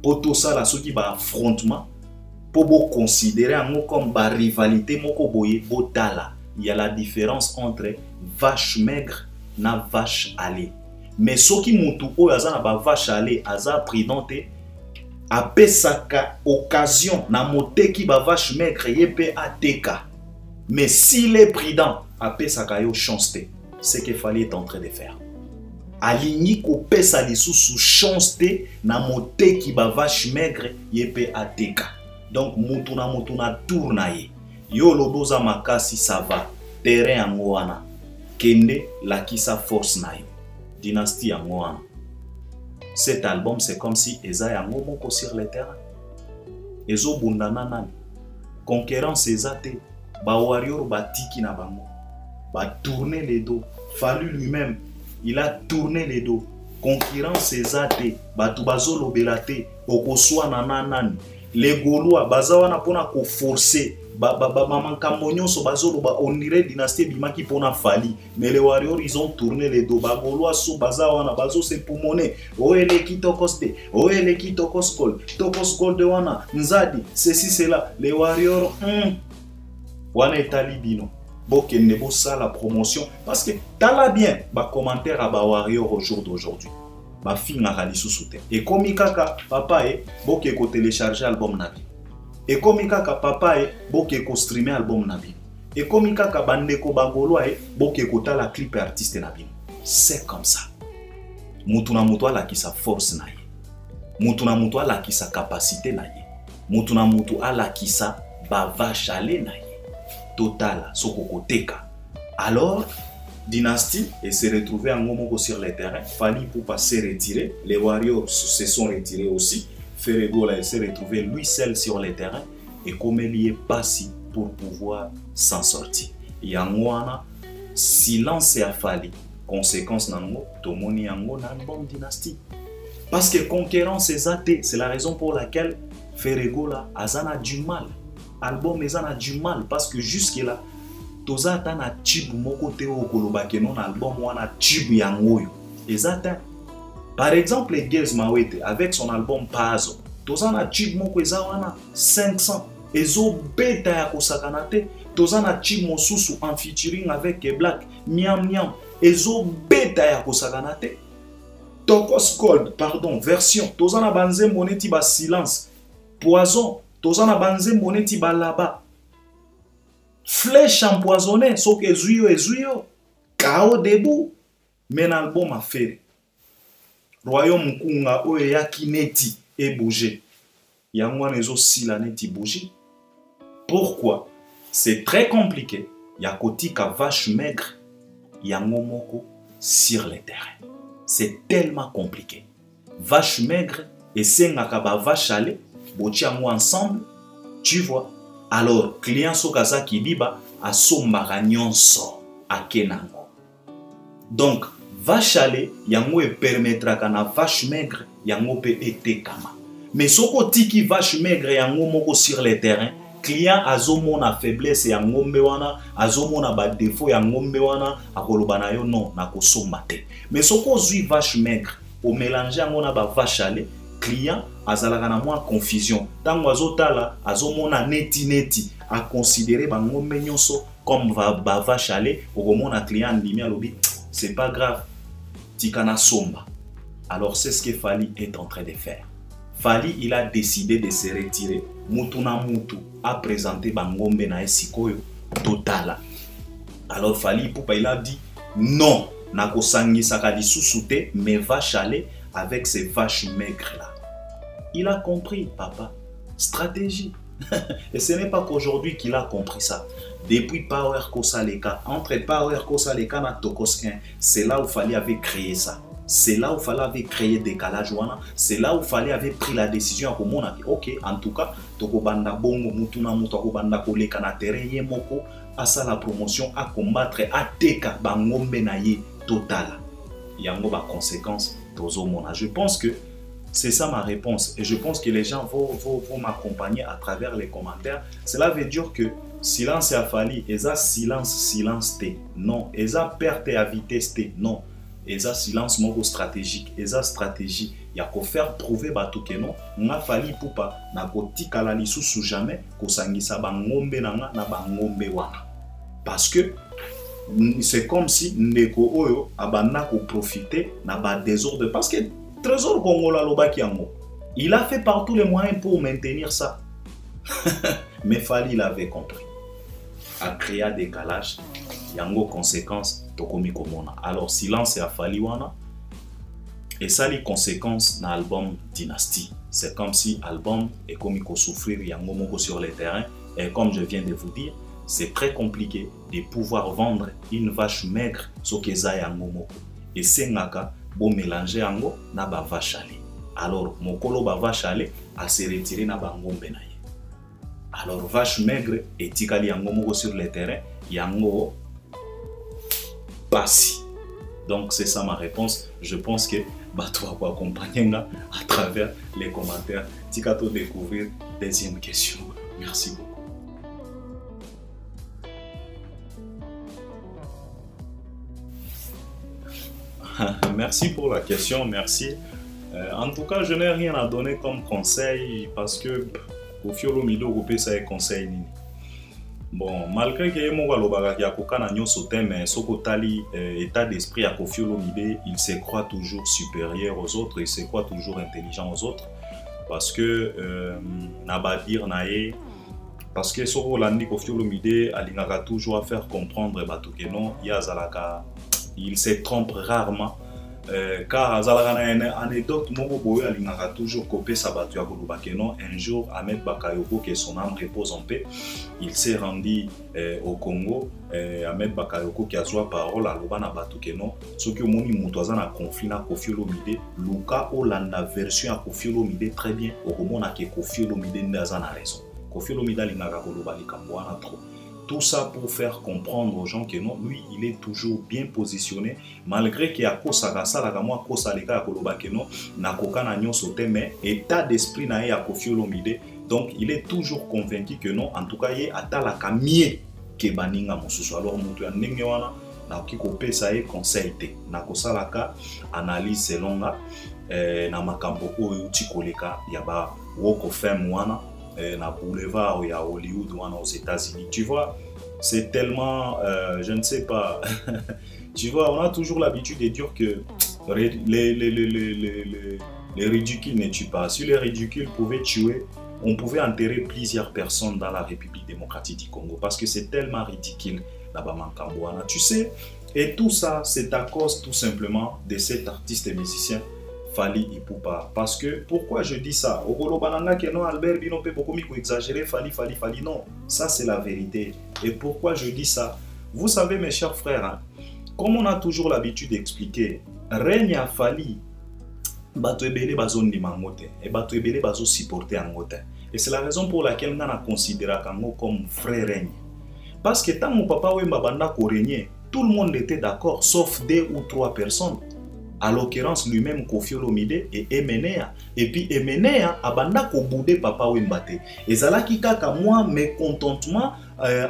A: Pour tout ça, là, ceux qui va affrontement, pour considérer comme une rivalité, il y a la différence entre vache maigre et vache allée. Mais ceux qui montent au vache allée, aza prudente, après sa occasion, na moté qui va vache maigre, yépe ateka. Mais s'il est prudent, après sa chance, c'est qu'il fallait en train de faire. Aligni ko pesa lisusu chance te na moté ki ba vache maigre yepe ateka. Donc mutuna tourna ye. Yo loboza makasi ça va. Terrain yango wana. Kende la kisa force na yo. Dynastie yango wana. Cet album c'est comme si eza yango moko sur le terrain. Ezo bundana nani. Concurrence eza te. Ba warrior batiki na bango. bah tourner les dos. Fallu lui-même, il a tourné les dos. Concurrence ezate, batu bazolo belate, okoswa nananani. Les Gaulois, bazawana pona ko forcer, mamankamonyonso bazolo ba on dirait dynastie bimaki pona fali. Mais les warriors ils ont tourné les dos. Ba Gaulois so bazawana bazo se poumoner. Oele kitokoste, oele kitokoskol, tokoskol de wana, nzadi, ceci cela. Les warriors, wana etali bino. Boke nebo ça la promotion parce que t'as bien ba commentaire à ba warrior au jour d'aujourd'hui. Ma fille n'a pas soutien. Et comme kaka papa est boke ko télécharger album nabi. Et comme kaka papa est boke ko streamer album nabi. Et comme kaka bandeko bangolo est boke ko ta la clip artiste nabi. C'est comme ça. Mutuna mutu ala ki sa force na ye. Mutuna mutu ala ki sa capacité na ye. Mutuna mutu ala ki sa ba vache ale na ye. Total, Sokokoteka. Alors, Dynastie s'est retrouvée en Momoko sur les terrains. Fali Poupa s'est retiré. Les Warriors se sont retirés aussi. Ferregola s'est retrouvé lui seul sur les terrains. Et comme il est passé pour pouvoir s'en sortir. Yangwana, silence et Fali. Conséquence nango, Tomoni Yango n'a une bonne dynastie. Parce que concurrence est athée. C'est la raison pour laquelle Ferregola a du mal. Album ezana a du mal parce que jusque là toza tana tube moko te o kolobake non album wana tube yangoyo ezata. Par exemple Girls Mawete avec son album Pazo toza na tube moko ezawana 500 ezo beta ya kosakana te. Toza na tube mosusu en featuring avec Black Miam Miam ezo beta ya kosakana te. Tokos Gold pardon version toza na banze moneti ba silence Poison tozana banze moneti balaba. Flèche empoisonnée, so que ezuyo. Kao debout. Men album a fait. Royaume kunga oye yaki neti et bouger. Yangwa nezo sila neti bouger. Pourquoi? C'est très compliqué. Yakoti ka vache maigre. Yango moko sur les terrains. C'est tellement compliqué. Vache maigre et sengaka ba vache ale. Botiamo ensemble, tu vois. Alors, client sokaza kibiba a sombara nyonso a kenango. Donc, vache ale, yango e permettra kana vache maigre, yango pe ete kama. Mais soko tiki vache maigre yango moko sur les terrains, client azomona faiblesse yango mbewana, azomona ba défaut yango mbewana, akolobana yo non, na kosomba te. Mais soko zui vache maigre, au mélanger yango na ba vache ale, client azalaka na moins confusion. Tango azotala azomona neti a considérer bangombe nyonso comme va vache ale okomona client ndimi alobi c'est pas grave tikana somba. Alors c'est ce que Fali est en train de faire. Fali il a décidé de se retirer. Mutuna mutu a présenté bangombe na esikoyo totala. Alors Fali Poupa il a dit non nakosangisa kalisusu te mais vache ale avec ces vaches maigres là. Il a compris, papa. Stratégie. Et ce n'est pas qu'aujourd'hui qu'il a compris ça. Depuis Power Kosaleka, entre Power Kosaleka et Tokos 1, c'est là où Fali avait créé ça. C'est là où Fali avait créé décalage. C'est là où Fali avait pris la décision à comment on a dit, ok, en tout cas, Tokobanda Bongo, Mutuna Mutokobanda Koleka na terrain Moko, à ça la promotion, à combattre, à teka, Bangombe Naye, total. Yango ba conséquence, Tozo Mona. Je pense que c'est ça ma réponse. Et je pense que les gens vont m'accompagner à travers les commentaires. Cela veut dire que silence a Fali, et ça silence T. Non. Et ça perte à vitesse T. Non. Et ça silence moko stratégique. Et ça stratégie. Il y a qu'à faire prouver batou que non. Nga Fali Poupa na koti kalali sous jamais ko sangisa bangombe na bangombe wana. Parce que c'est comme si Ndeko Oyo abana ko profiter na ba désordre. Parce que Trésor Congola Lobaki Yango, il a fait par tous les moyens pour maintenir ça. Mais Fali l'avait compris. A créé un décalage, Yango conséquence, Tokomi Komona. Alors silence et a Fali Wana. Et ça les conséquences dans l'album Dynastie. C'est comme si l'album est comme il faut souffrir Yango Moko sur les terrains. Et comme je viens de vous dire, c'est très compliqué de pouvoir vendre une vache maigre sur Keza Yango Moko. Et c'est Naka. Bon mélanger ango na ba vache ale. Alors mokolo ba vache ale a se retiré na bangombe na ye. Alors vache maigre et tikali yango moko sur le terrain yango Passi. Donc c'est ça ma réponse. Je pense que tu vas accompagner à travers les commentaires. Tikato découvrir deuxième question. Merci beaucoup. Merci pour la question, merci. En tout cas, je n'ai rien à donner comme conseil parce que Koffi Olomide Opé ça est conseil nini. Bon, malgré que Moga Lobaka qui a kokana nyoso mais sokotali état d'esprit à Koffi Olomide, il se croit toujours supérieur aux autres, il se croit toujours intelligent aux autres parce que nabadir nae parce que soko landi Koffi Olomide alingaka toujours à faire comprendre batukeno yazalaka. Il se trompe rarement car azalaka na anecdote moko boyo alingaka toujours kopé sabatu ya kolubakeno. Un jour Ahmed Bakayoko, que son âme repose en paix, il s'est rendu au Congo. Ahmed Bakayoko qui a joué parole à Loba na batukeno soki omoni mutu aza na conflit na Koffi Olomide luka olanda version ya Koffi Olomide très bien okomona ke Koffi Olomide nde aza na raison. Koffi Olomide alingaka koloba likambo wana trop. Tout ça pour faire comprendre aux gens que non, lui, il est toujours bien positionné, malgré qu'il y a Kosaka, Salagamo, Kosaleka, Kolobakeno, Nakoka, Nagnon, Sote, mais état d'esprit n'a ya Koffi Olomide. Donc, il est toujours convaincu que non, en tout cas, il y a Atalaka mieux que Baninga Mosusu. Alors, Moutou Yanengewana, Nakoki Kopé, ça est conseil. Nakosalaka, analyse selon là, Namakambo, Outi Koleka, Yaba, Walk of Fame, Wana. Na boulevard à Hollywood ou aux États-Unis. Tu vois, c'est tellement, je ne sais pas, tu vois, on a toujours l'habitude de dire que les ridicules ne tuent pas. Si les ridicules pouvaient tuer, on pouvait enterrer plusieurs personnes dans la République démocratique du Congo parce que c'est tellement ridicule là-bas, Mankambouana. Tu sais, et tout ça, c'est à cause tout simplement de cet artiste et musicien Fally Ipupa. Parce que, pourquoi je dis ça? Okolo Bananga que non, Albert Bino peut beaucoup exagérer, Fally, non. Ça, c'est la vérité. Et pourquoi je dis ça? Vous savez, mes chers frères, hein, comme on a toujours l'habitude d'expliquer, règne à Fally, bato ebele bazo ndima ngote, et bato ebele bazo supporter ngote. Et c'est la raison pour laquelle on a considéré Kango comme vrai règne. Parce que tant mon papa Wemba Banda ko régner, tout le monde était d'accord, sauf 2 ou 3 personnes. À l'occurrence lui-même Koffi Olomide et Emenea. Et puis Emenea abanda ko boudé papa Wembate. Et zalaki kaka moi mécontentement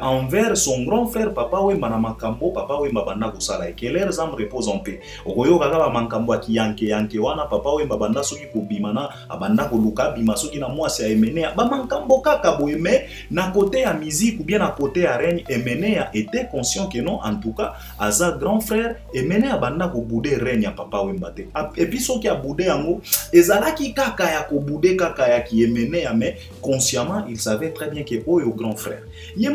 A: envers son grand frère papa Wemba na makambo papa Wemba banda kosala et que leurs âmes reposent en paix. Okoyo kaka ba makambo ki yanke wana papa Wemba banda soki ko bimana abanda ko luka bima soki na mwasi ya Emenea ba makambo kaka boye mais na côté ya musique ou bien na côté ya règne Emenea était conscient que non en tout cas aza grand frère Emenea banda ko boudé règne ya papa Wembate. Et puis soki a boudé yango ezalaki kaka ya ko boudé kaka ya ki Emenea mais consciemment il savait très bien que oyo grand frère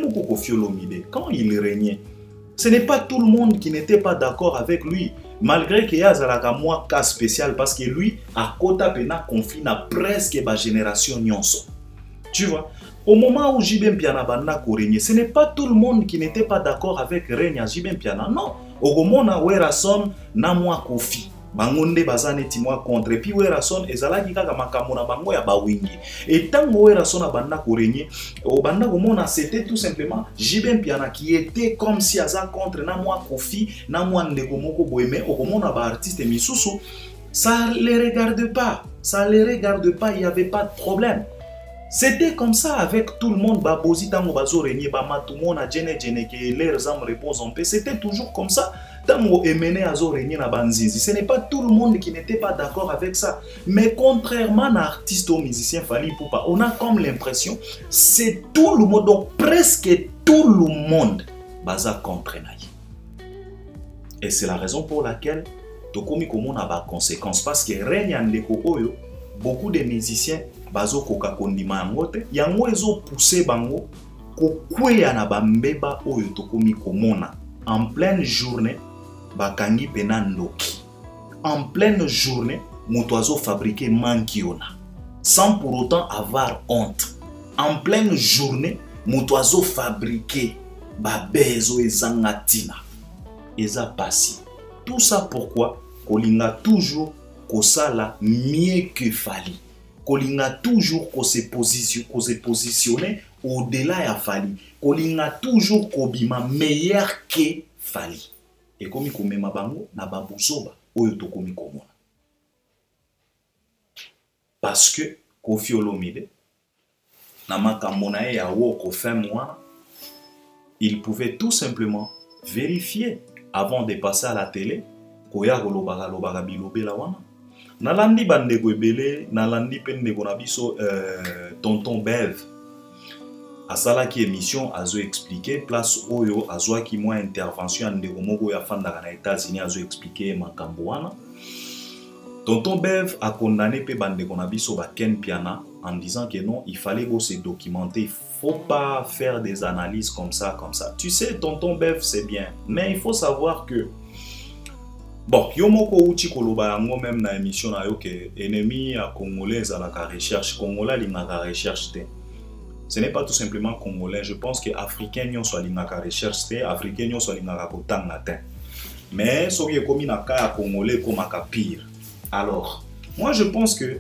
A: Koffi Olomide, quand il régnait, ce n'est pas tout le monde qui n'était pas d'accord avec lui, malgré qu'il y a un cas spécial parce que lui, à Kota Pena, conflit na presque ma génération nyonso. Tu vois, au moment où Jibem Piana Banda régnait, ce n'est pas tout le monde qui n'était pas d'accord avec règne à Jibem Piana, non. Au moment où Erason na moi Koffi. Bangonde bazane timwa contre et puis Werason ezalaki kaka makambo na bango ya bawingi et tango Werason abanda ko régner au banda komona c'était tout simplement Jibem Piana qui était comme si aza contre na moi Koffi na moi ndeko moko boyeme okomona ba artiste misusu ça les regarde pas, il y avait pas de problème. C'était comme ça avec tout le monde. Babozi tango bazo régner ba matumona djene que leurs âmes reposent en paix. C'était toujours comme ça. Tango Emene azo régner na banzizi. Ce n'est pas tout le monde qui n'était pas d'accord avec ça. Mais contrairement à l'artiste ou musicien Fally Ipupa, on a comme l'impression c'est tout le monde, donc presque tout le monde baza contre naï. Et c'est la raison pour laquelle tokomi komona ba conséquences parce que règne andeko oyo beaucoup de musiciens bazo koka kondima yangote yango ezo pousser bango kokweya na bambeba oyo tokomi komona en pleine journée bakangi pena ndoki en pleine journée moto azo fabriquer mankiona sans pour autant avoir honte en pleine journée moto azo fabriquer babezo ezangatina eza pasi tout ça pourquoi kolinga toujours kosala mieux que Fally. Kolinga toujours qu'on se positionner au-delà de Fally. Kolinga toujours kobima meilleur que Fally. et komi komema bango na babuzoba oyo tokomi komona. Parce que Koffi Olomide na makambo na ye ya woko fin mois, il pouvait tout simplement vérifier avant de passer à la télé koya kolobaka lobaka bilobela wana. Nalandi bandeko ebele, nalandi pe ndeko na biso tonton Bev asalaki émission azo expliquer place oyo azwaki moi intervention ndeko moko ya fandaka na États-Unis azo expliquer makambo wana. Tonton Bev a condamné pe bandeko na biso ba Ken Piana en disant que non, il fallait se documenter, il faut pas faire des analyses comme ça comme ça. Tu sais, tonton Bev c'est bien, mais il faut savoir que bon, yomoko uchi koloba yango même na émission na yo que ennemi à congolais à la recherche, congolais lingaka recherche te. Ce n'est pas tout simplement congolais, je pense que africain nyon soit lingaka recherche te, africain nyon soit lingaka kotanga te. Mais soki ekomi na ka congolais comme aka pire. Alors, moi je pense que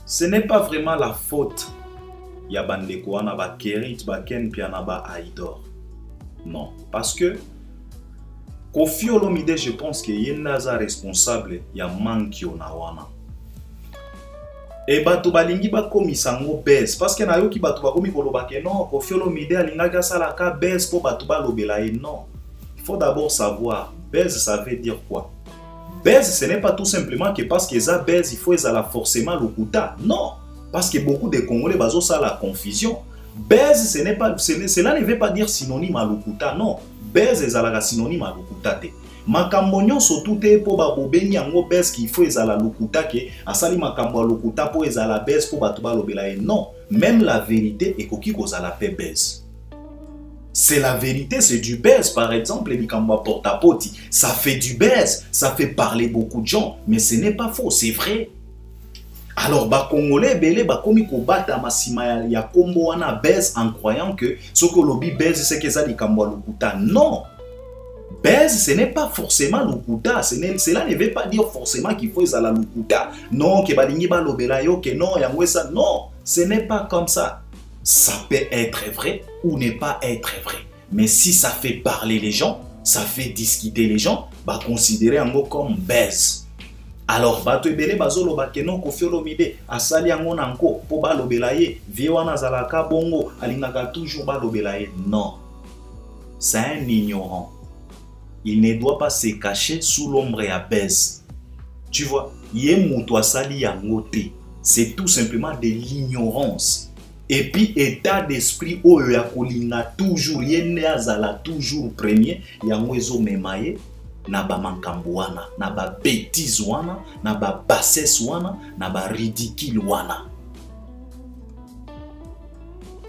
A: ce n'est pas vraiment la faute ya bandeko wana ba Kerit, ba Ken Piana, ba Aïdor. Non, parce que Koffi Olomide, je pense que yenaza responsable ya manki ona wana. Et bato balingi ba komisango bes parce que na yo ki bato ba komi koloba ke non, Koffi Olomide alingaka salaka bes po bato ba lobela ye non. Il faut d'abord savoir bes ça veut dire quoi? Base, ce n'est pas tout simplement que parce que ça base, il faut la forcément lokuta. Non, parce que beaucoup de Congolais basent ça la confusion. Base, ce n'est pas, cela ne veut pas dire synonyme à lokuta. Non, base est la synonyme à lokuta. Makambonyon surtout te po ba bobeni yango base qu'il faut la lokuta ke asali makambo lokuta po la base po ba tuba lobela. Non, même la vérité est koki ko la paix base. C'est la vérité, c'est du buzz. Par exemple, les Bikamba Portapoti, ça fait du buzz, ça fait parler beaucoup de gens, mais ce n'est pas faux, c'est vrai. Alors, bah Congolais, belé, bah komi ko bata masima ya kombo wana buzz en croyant que ce que l'obi buzz c'est que ça di kamba lokuta. Non, buzz ce n'est pas forcément lokuta. Cela ne veut pas dire forcément qu'il faut la lokuta. Non, que balingi ba lobela yo que non yangwe ça. Non, ce n'est pas comme ça. Ça peut être vrai ou ne pas être vrai. Mais si ça fait parler les gens, ça fait discuter les gens, bah considérer un mot comme buzz. Alors, bah tu ebele bazolo ba kenon Koffi Olomide asali yango nanko po ba lobelaye vie wana zalaka bongo alingaka toujours ba lobelaye. Non. C'est un ignorant. Il ne doit pas se cacher sous l'ombre à buzz. Tu vois, yé muto asali yango te. C'est tout simplement de l'ignorance. Et puis, état d'esprit, oh, ya kolinga toujours, yene azala toujours premier, yangwezo memaye, na ba mankambo wana, na ba bêtise wana, na ba bassesse wana, na ba ridicule wana.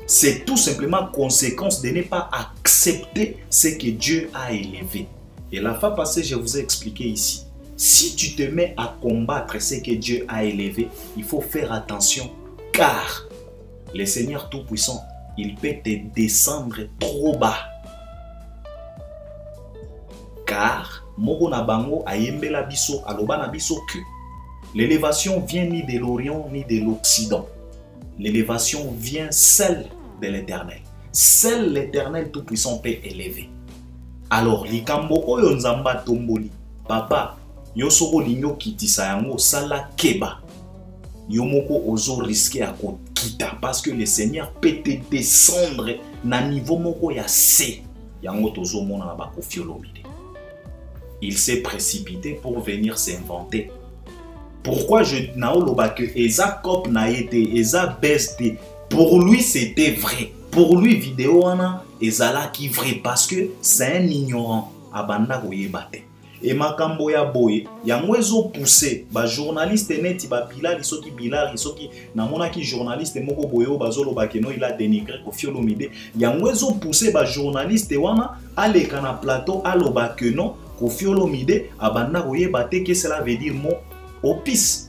A: C'est tout simplement conséquence de ne pas accepter ce que Dieu a élevé. Et la fois passée, je vous ai expliqué ici. Si tu te mets à combattre ce que Dieu a élevé, il faut faire attention, car le Seigneur Tout-Puissant, il peut te descendre trop bas. Car, Moko na bango ayembela biso aloba na biso que l'élévation vient ni de l'Orient ni de l'Occident. L'élévation vient seule de l'Éternel. Seul l'Éternel Tout-Puissant peut élever. Alors, likambo oyo nzamba tomboli, papa, yosoko linyo kitisa yango sala keba. Yomoko ozo risquer à quitter parce que le Seigneur peut te descendre na niveau moko ya C. Yango tozo mona ba Koffi Olomide. Il s'est précipité pour venir s'inventer. Pourquoi je naoloba que Eza Kop na été, Eza Beste, pour lui c'était vrai. Pour lui vidéo wana ezala qui vrai parce que c'est un ignorant abanda koyebate. Et makambo ya boye yango ezo pousser ba journaliste neti ba bilali soki bilali soki namona ki journaliste moko boyo bazolo bakeno il a dénigré Koffi Olomide yango ezo pousser ba journaliste wana aleka na plateau aloba que non Koffi Olomide abanda koyebate que cela veut dire mon opis.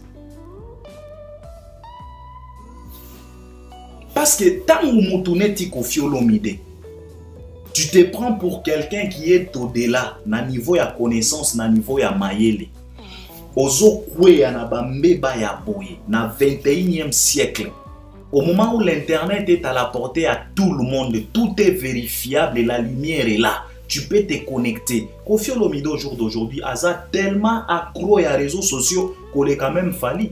A: Parce que tant ou motuneti Koffi Olomide, tu te prends pour quelqu'un qui est au-delà, na niveau ya connaissance, na niveau ya mayele. Ozo kwe ya na bambeba ya boye, na 21e siècle. Au moment où l'internet est à la portée à tout le monde, tout est vérifiable et la lumière est là. tu peux te connecter. Koffi Olomide au jour d'aujourd'hui, a tellement accro à réseaux sociaux qu'on est quand même fallu.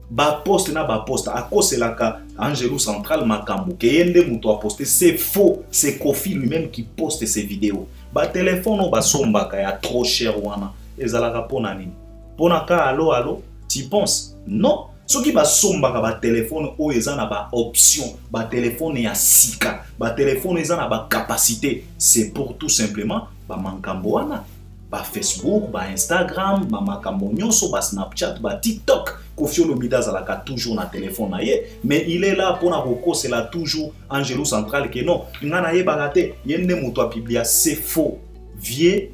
A: Ba poste na ba poste à cause la ka Angelou Central Makambu que yende muto a posté, c'est faux, c'est Koffi lui-même qui poste ces vidéos. Ba téléphone o ba sombaka ya trop cher wana ezalaka pona nini pona ka allo tu penses non ce qui ba sombaka ba téléphone o ezana ba option ba téléphone ya sika ba téléphone ezana ba capacité, c'est pour tout simplement ba mankambo wana ba Facebook ba Instagram ba makambo nyonso ba Snapchat ba TikTok. Koffi Olomide azalaka toujours na téléphone na ye, mais il est là pour na c'est là toujours Angelou Central que non ngana ye bagate yende muto a publié, c'est faux vieux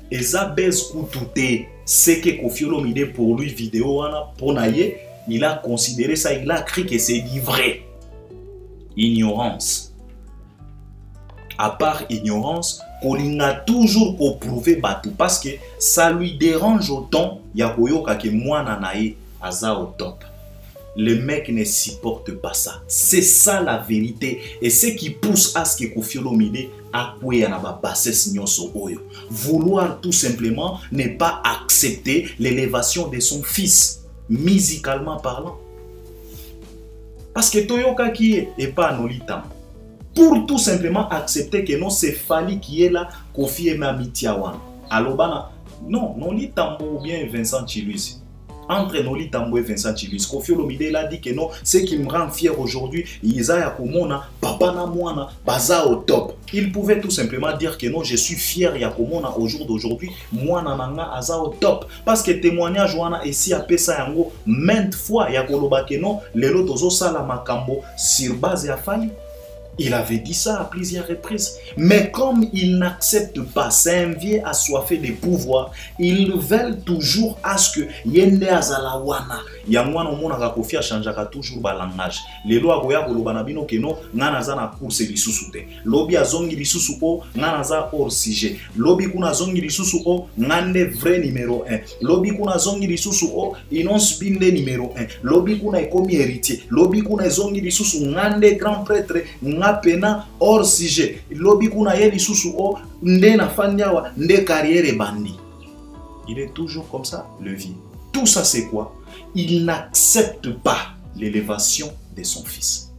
A: eza base koutouté c'est que Koffi Olomide pour lui vidéo wana pour na ye il a considéré ça, il a cru que c'est vrai. Ignorance. À part ignorance, on a toujours prouvé Batou parce que ça lui dérange autant Yakoyoka que moi nanae aza au top. Le mec ne supporte pas ça. C'est ça la vérité. Et ce qui pousse à ce que Koffi Olomide a vouloir tout simplement ne pas accepter l'élévation de son fils, musicalement parlant. Parce que Toyoka qui est pas Nolitam. Pour tout simplement accepter que non, c'est Fali qui est là, Koffi et Mamitiawan. Alors, non, Nolitam ou bien Vincent Chilusi. Entre Noli Tambo et Vincent Chilusi, Koffi Olomide il a dit que non, ce qui me rend fier aujourd'hui, Isaiah Komona, Papa Namwana, Baza au top. Il pouvait tout simplement dire que non, je suis fier Yakomona au jour d'aujourd'hui, moi Nananga Aza au top. Parce que témoignage wana ici à Pesa Yango, maintes fois Yakoloba que non, les lotos Sala Makambo sur base ya Fali. Il avait dit ça à plusieurs reprises. Mais comme il n'accepte pas, c'est un vieux assoiffé de pouvoir, ils veulent toujours à ce que Yende Azalawana. Yangwana Mona Koffi a changé toujours le langage. Les lois Goya Golobanabino Keno, Nanaza na course Lissusute. Lobby a zongi Lissusu o, Nanaza hors sujet. Lobby kuna zongi Lissusu o, Nande vrai numéro 1. Lobby kuna zongi Lissusu o, Inons Binde numéro 1. Lobby kuna ekomi héritier. Lobby kuna zongi Lissusu, Nande grand prêtre. Pena hors sujet. Lobby kuna ye lisusu o nde na fanyawa nde carrière bandi. Il est toujours comme ça, le vieux. Tout ça c'est quoi? Il n'accepte pas l'élévation de son fils.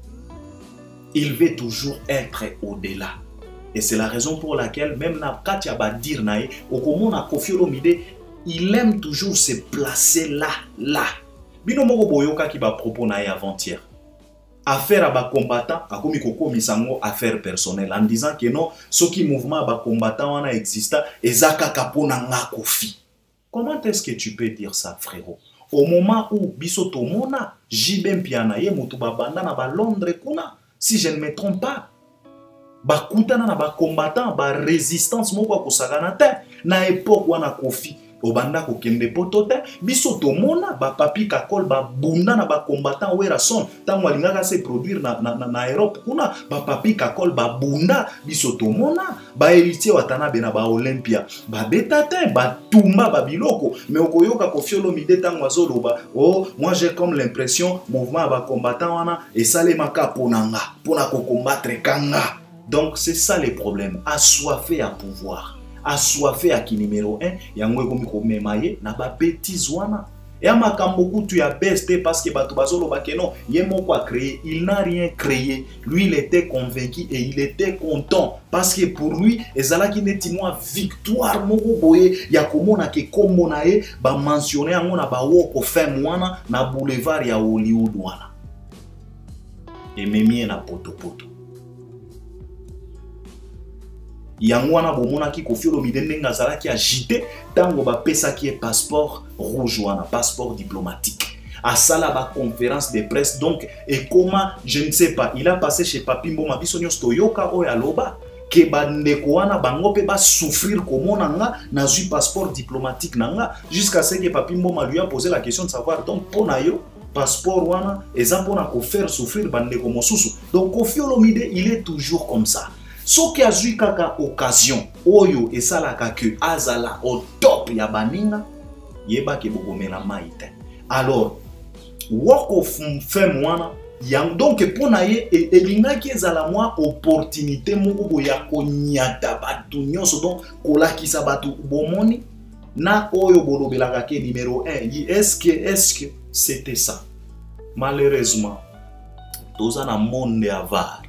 A: Il veut toujours être au-delà. Et c'est la raison pour laquelle même na Katia ba dire nae okomona Koffi Olomide, il aime toujours se placer là. Bino moko boyoka ki ba propos nae avant-hier. Affaire à bas combattant, à comme misango affaire personnelle en disant que non, ce qui mouvement à bas combattant en a existé, et zaka kapona nga Koffi. Comment est-ce que tu peux dire ça, frérot? Au moment où bisoto mona, jibem piana ye mutu babanda na ba Londres kuna, si je ne me trompe pas, ba kutana na ba combattant, ba résistance moko ko saganate, na époque wana Koffi. Obanda ko kende potote biso to mona ba papi kakol ba bunda na ba combattant wera son tango alingaka se produire na Europe kuna ba papi kakol ba bunda biso to mona ba héritier watana bena ba Olympia ba betate ba tumba ba biloko mais okoyoka Koffi Olomide tango azoloba oh moi j'ai comme l'impression mouvement ba combattant wana et salemaka ponanga pona ko combattre kanga. Donc c'est ça les problèmes, assoiffé à pouvoir. Assoiffé à qui numéro 1, yangwe komi ko memaye na ba bêtise wana. Et à makambo kutu ya beste parce que batu bazolo bakeno yemo kwa créé, il n'a rien créé. Lui il était convaincu et il était content parce que pour lui ezalaki neti mwa victoire moko boye ya komona ke kombo na ye ba mentionner yango na ba woko fem wana na boulevard ya Hollywood wana. Et memie na poto. Yangwana bomona ki Koffi Olomide ndenga zalaki agité tango ba pesa ki est passeport rouge wana, passeport diplomatique. À ça là ba conférence de presse donc et comment je ne sais pas, il a passé chez Papi Mboma biso nyos toyoka o ya loba ke ba ndeko wana bango pe ba souffrir komona nga na zu passeport diplomatique nanga jusqu'à ce que Papi Mboma lui a posé la question de savoir donc pona yo passeport wana eza pona ko faire souffrir bandeko mosusu. Donc Koffi Olomide il est toujours comme ça. Ce qui a eu kaka occasion, oyo et salaka que azala au top ya baninga, yeba ke bogomela maite. Alors, wako fem wana,
B: Donc pour naie elinga ki ezala mwa opportunité moko boya konyata batu nyonso donc kolakisa batu bomoni na oyo bolobelaka ke numéro 1 est-ce que c'était ça? Malheureusement dans un monde avare,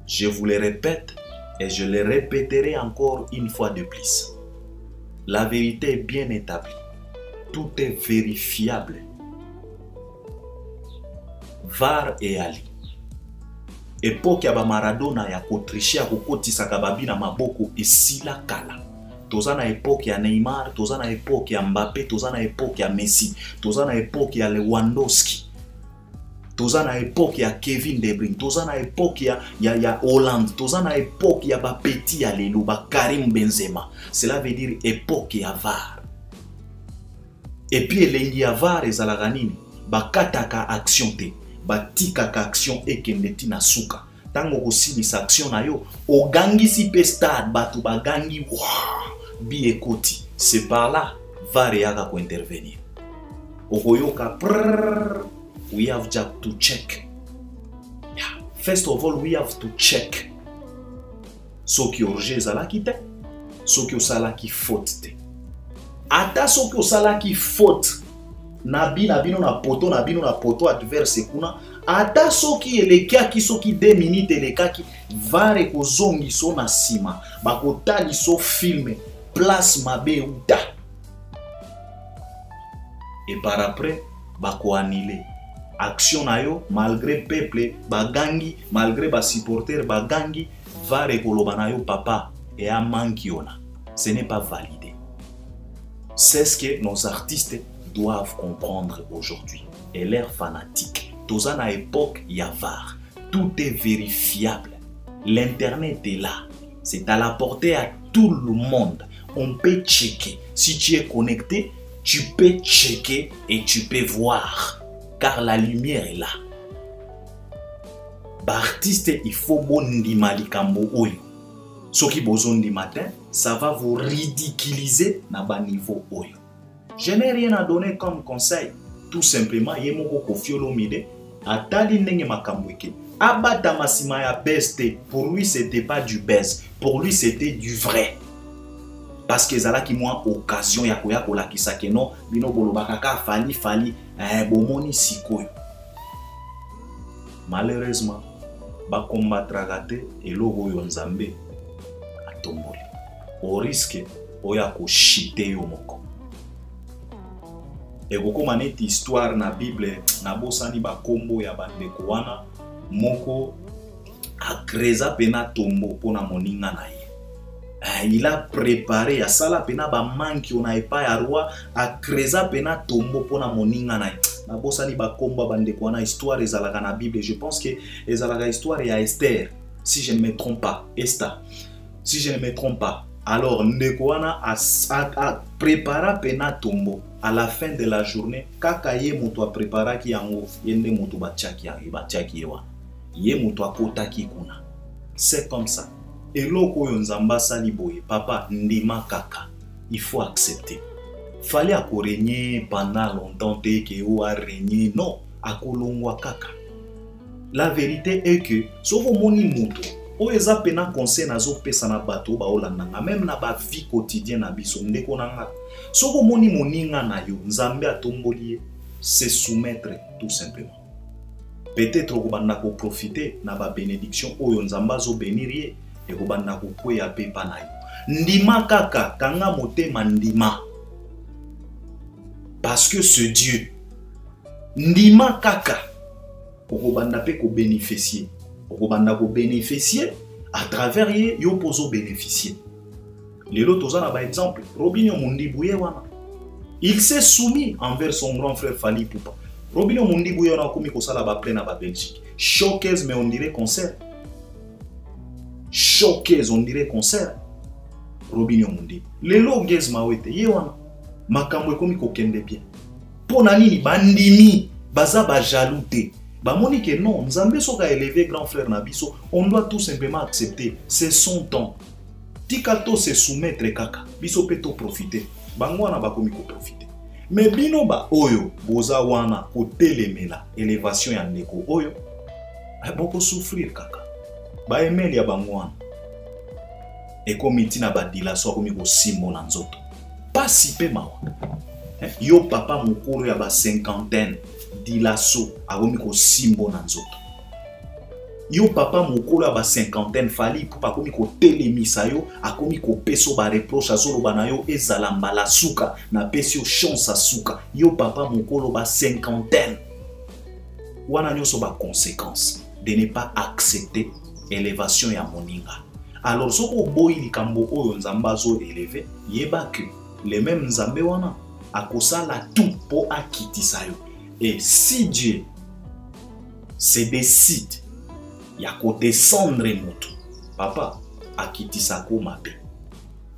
B: je vous le répète et je le répéterai encore une fois de plus, la vérité est bien établie, tout est vérifiable. VAR et Ali. Époque ya ba Maradona ya kotriche ya kokotisa kababi na maboko esila kala. Toza na époque ya Neymar, toza na époque ya Mbappé, toza na époque ya Messi, toza na époque ya Lewandowski, toza na époque ya Kevin De Bruyne, toza na époque ya Hollande, toza na époque ya ba petit ya lelo ba Karim Benzema. Cela veut dire époque ya VAR. Et puis elengi ya VAR ezalaka nini? Ba kataka action te. Batikaka action ekendeti na suka. Tango kosilisa action na yo, ogangisi pe stade batu bagangi bi ekoti. C'est par là VAR yaka ko intervenir. Okoyoka we have just to check. Yeah. First of all, we have to check. Soki orje ezalaki te, soki osalaki faute te. Ata soki osalaki faute na bino na poto adverse kuna, ata soki elekaki soki 2 minutes elekaki, VAR ekozongi so na sima bakotali so filme place mabe uta et par après bako annuler action na yo malgré peuple bagangi, malgré ba supporter bagangi, VAR ekoloba na yo papa et a mankiona. Ce n'est pas validé. C'est ce que nos artistes doivent comprendre aujourd'hui. Et l'air fanatique. Dans une époque, il y a VAR. Tout est vérifiable. L'internet est là. C'est à la portée à tout le monde. On peut checker. Si tu es connecté, tu peux checker et tu peux voir. Car la lumière est là. Artiste, il faut bon ndima likambo oyo. Soki bozon di matin, ça va vous ridiculiser na ba niveau oyo. Je n'ai rien à donner comme conseil. Tout simplement, yemoko kofiolo mide, atali nenge makambweke. Abata masima ya beste, pour lui c'était pas du best, pour lui c'était du vrai. Parce que zala ki moi occasion ya koya kola kisake non, bino bolobaka ka fali, bomoni sikoyo. Malheureusement, ba combattre gate eloko yo nzambe atomboli. Au risque oya ko shite yo moko. Et beaucoup maneti histoire na Bible na bosani ba kombo ya bandeko wana moko akreza pena tombo pona moninga na ye. Il a préparé ya sala pena ba manki ona epa ya roi akreza pena tombo pona moninga na ye. Na bosani ba kombo bandeko wana histoire ezalaka na Bible. Je pense que ezalaka histoire ya Esther, si je ne me trompe pas, Esther. Si je ne me trompe pas. Alors ndeko wana a préparé pena tombo. À la fin de la journée, kaka ye moto a préparé ki yango yende moto bachaki yewa. Ye moto akota ki kuna. C'est comme ça. Et loko yo nzamba sali boye, papa ndima kaka. Il faut accepter. Fallait ako régner pendant longtemps te ke ou a régner. Non, akolongwa kaka. La vérité est que sovo moni moto o eza pena conseil nazo pesa na bato ba olandanga même na ba vie quotidienne na biso ndeko nanga. Soko moni moninga na yo nzambe atomboli se soumettre tout simplement. Peut-être ko banda ko profiter na ba bénédiction oyo nzamba zo bénirie et ko banda ko kweya pepa na yo. Ndima kaka kanga motema ndima. Parce que ce Dieu ndima kaka ko banda pe ko bénéficier. Ko banda ko bénéficier à travers ye yo pozo bénéficier. Lelo tozana par exemple, Robinho Mundibouye wana. Il s'est soumis envers son grand frère Fali Poupa. Robinho Mundibouye wana komi kosala ba plein na ba Belgique. Showcase mais on dirait concert. Showcase on dirait concert. Robinho Mundi. Lelo ngez mawete ye wana. Makambo komi kokende bien. Pona nini bandimi baza ba jaloute. Ba moni que non, Nzambe soka élevé grand frère na biso, on doit tout simplement accepter, c'est son temps. Tikato se soumettre kaka, biso peto profiter. Bango na bakomi ko profiter. Mais bino ba oyo boza wana kotelemela élévation ya ndeko oyo boko souffrir kaka ba emeli ya bango wana ekomi tina badilation akomi kosimbo na nzoto pasi pe mawa yo papa mokolo ya ba cinquantaine dilaso akomi kosimbo na nzoto yo papa mokolo ya ba cinquantaine fali pour akomi kotelemisa yo akomi kopeso ba reproche azoloba na yo ezala mbala suka na pesi yo chance asuka yo papa mokolo ba cinquantaine wana nyonso ba conséquence de ne pas accepter élévation ya moninga. Alors soko boyi likambo oyo nzambe azo élevé yeba que les mêmes nzambe wana akosala tout pour akitisa yo. Et si Dieu se décide ya ko descendre moto papa akitisa ko mabe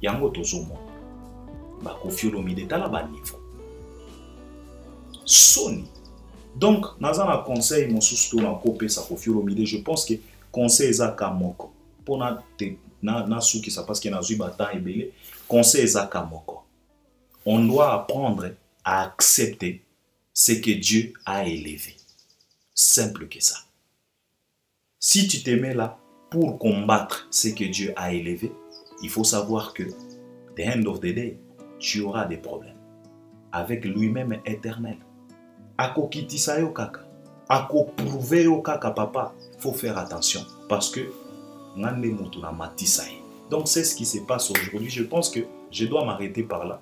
B: yango tozomo ba kofiolomi de tala ba niveau soni. Donc naza na conseil mosusu to na kopesa kofiolomi, je pense que conseil ezaka moko pona te na suki ça parce que na zui bata ebele conseil ezaka moko. On doit apprendre à accepter ce que Dieu a élevé. Simple que ça. Si tu te mets là pour combattre ce que Dieu a élevé, il faut savoir que the end of the day, tu auras des problèmes avec lui-même éternel. Ako kitisa yo kaka, ako prouver yo kaka papa, faut faire attention parce que ngande mutu na matisa. Donc c'est ce qui se passe aujourd'hui. Je pense que je dois m'arrêter par là.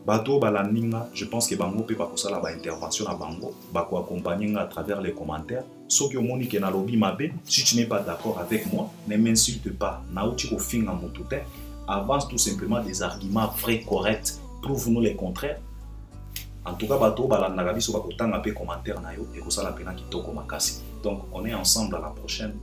B: Bato balaninga, je pense que bango pe bakosala ba intervention na bango, bako accompagner à travers les commentaires. Soki omoni ke na lobby mabe, si tu n'es pas d'accord avec moi, ne m'insulte pas. Na uti ko finga mutute, avance tout simplement des arguments vrais, corrects, prouve-nous les contraires. En tout cas, bato balanaka biso bakotanga pe commentaire na yo, ekosala pena kitoko makasi. Donc on est ensemble à la prochaine.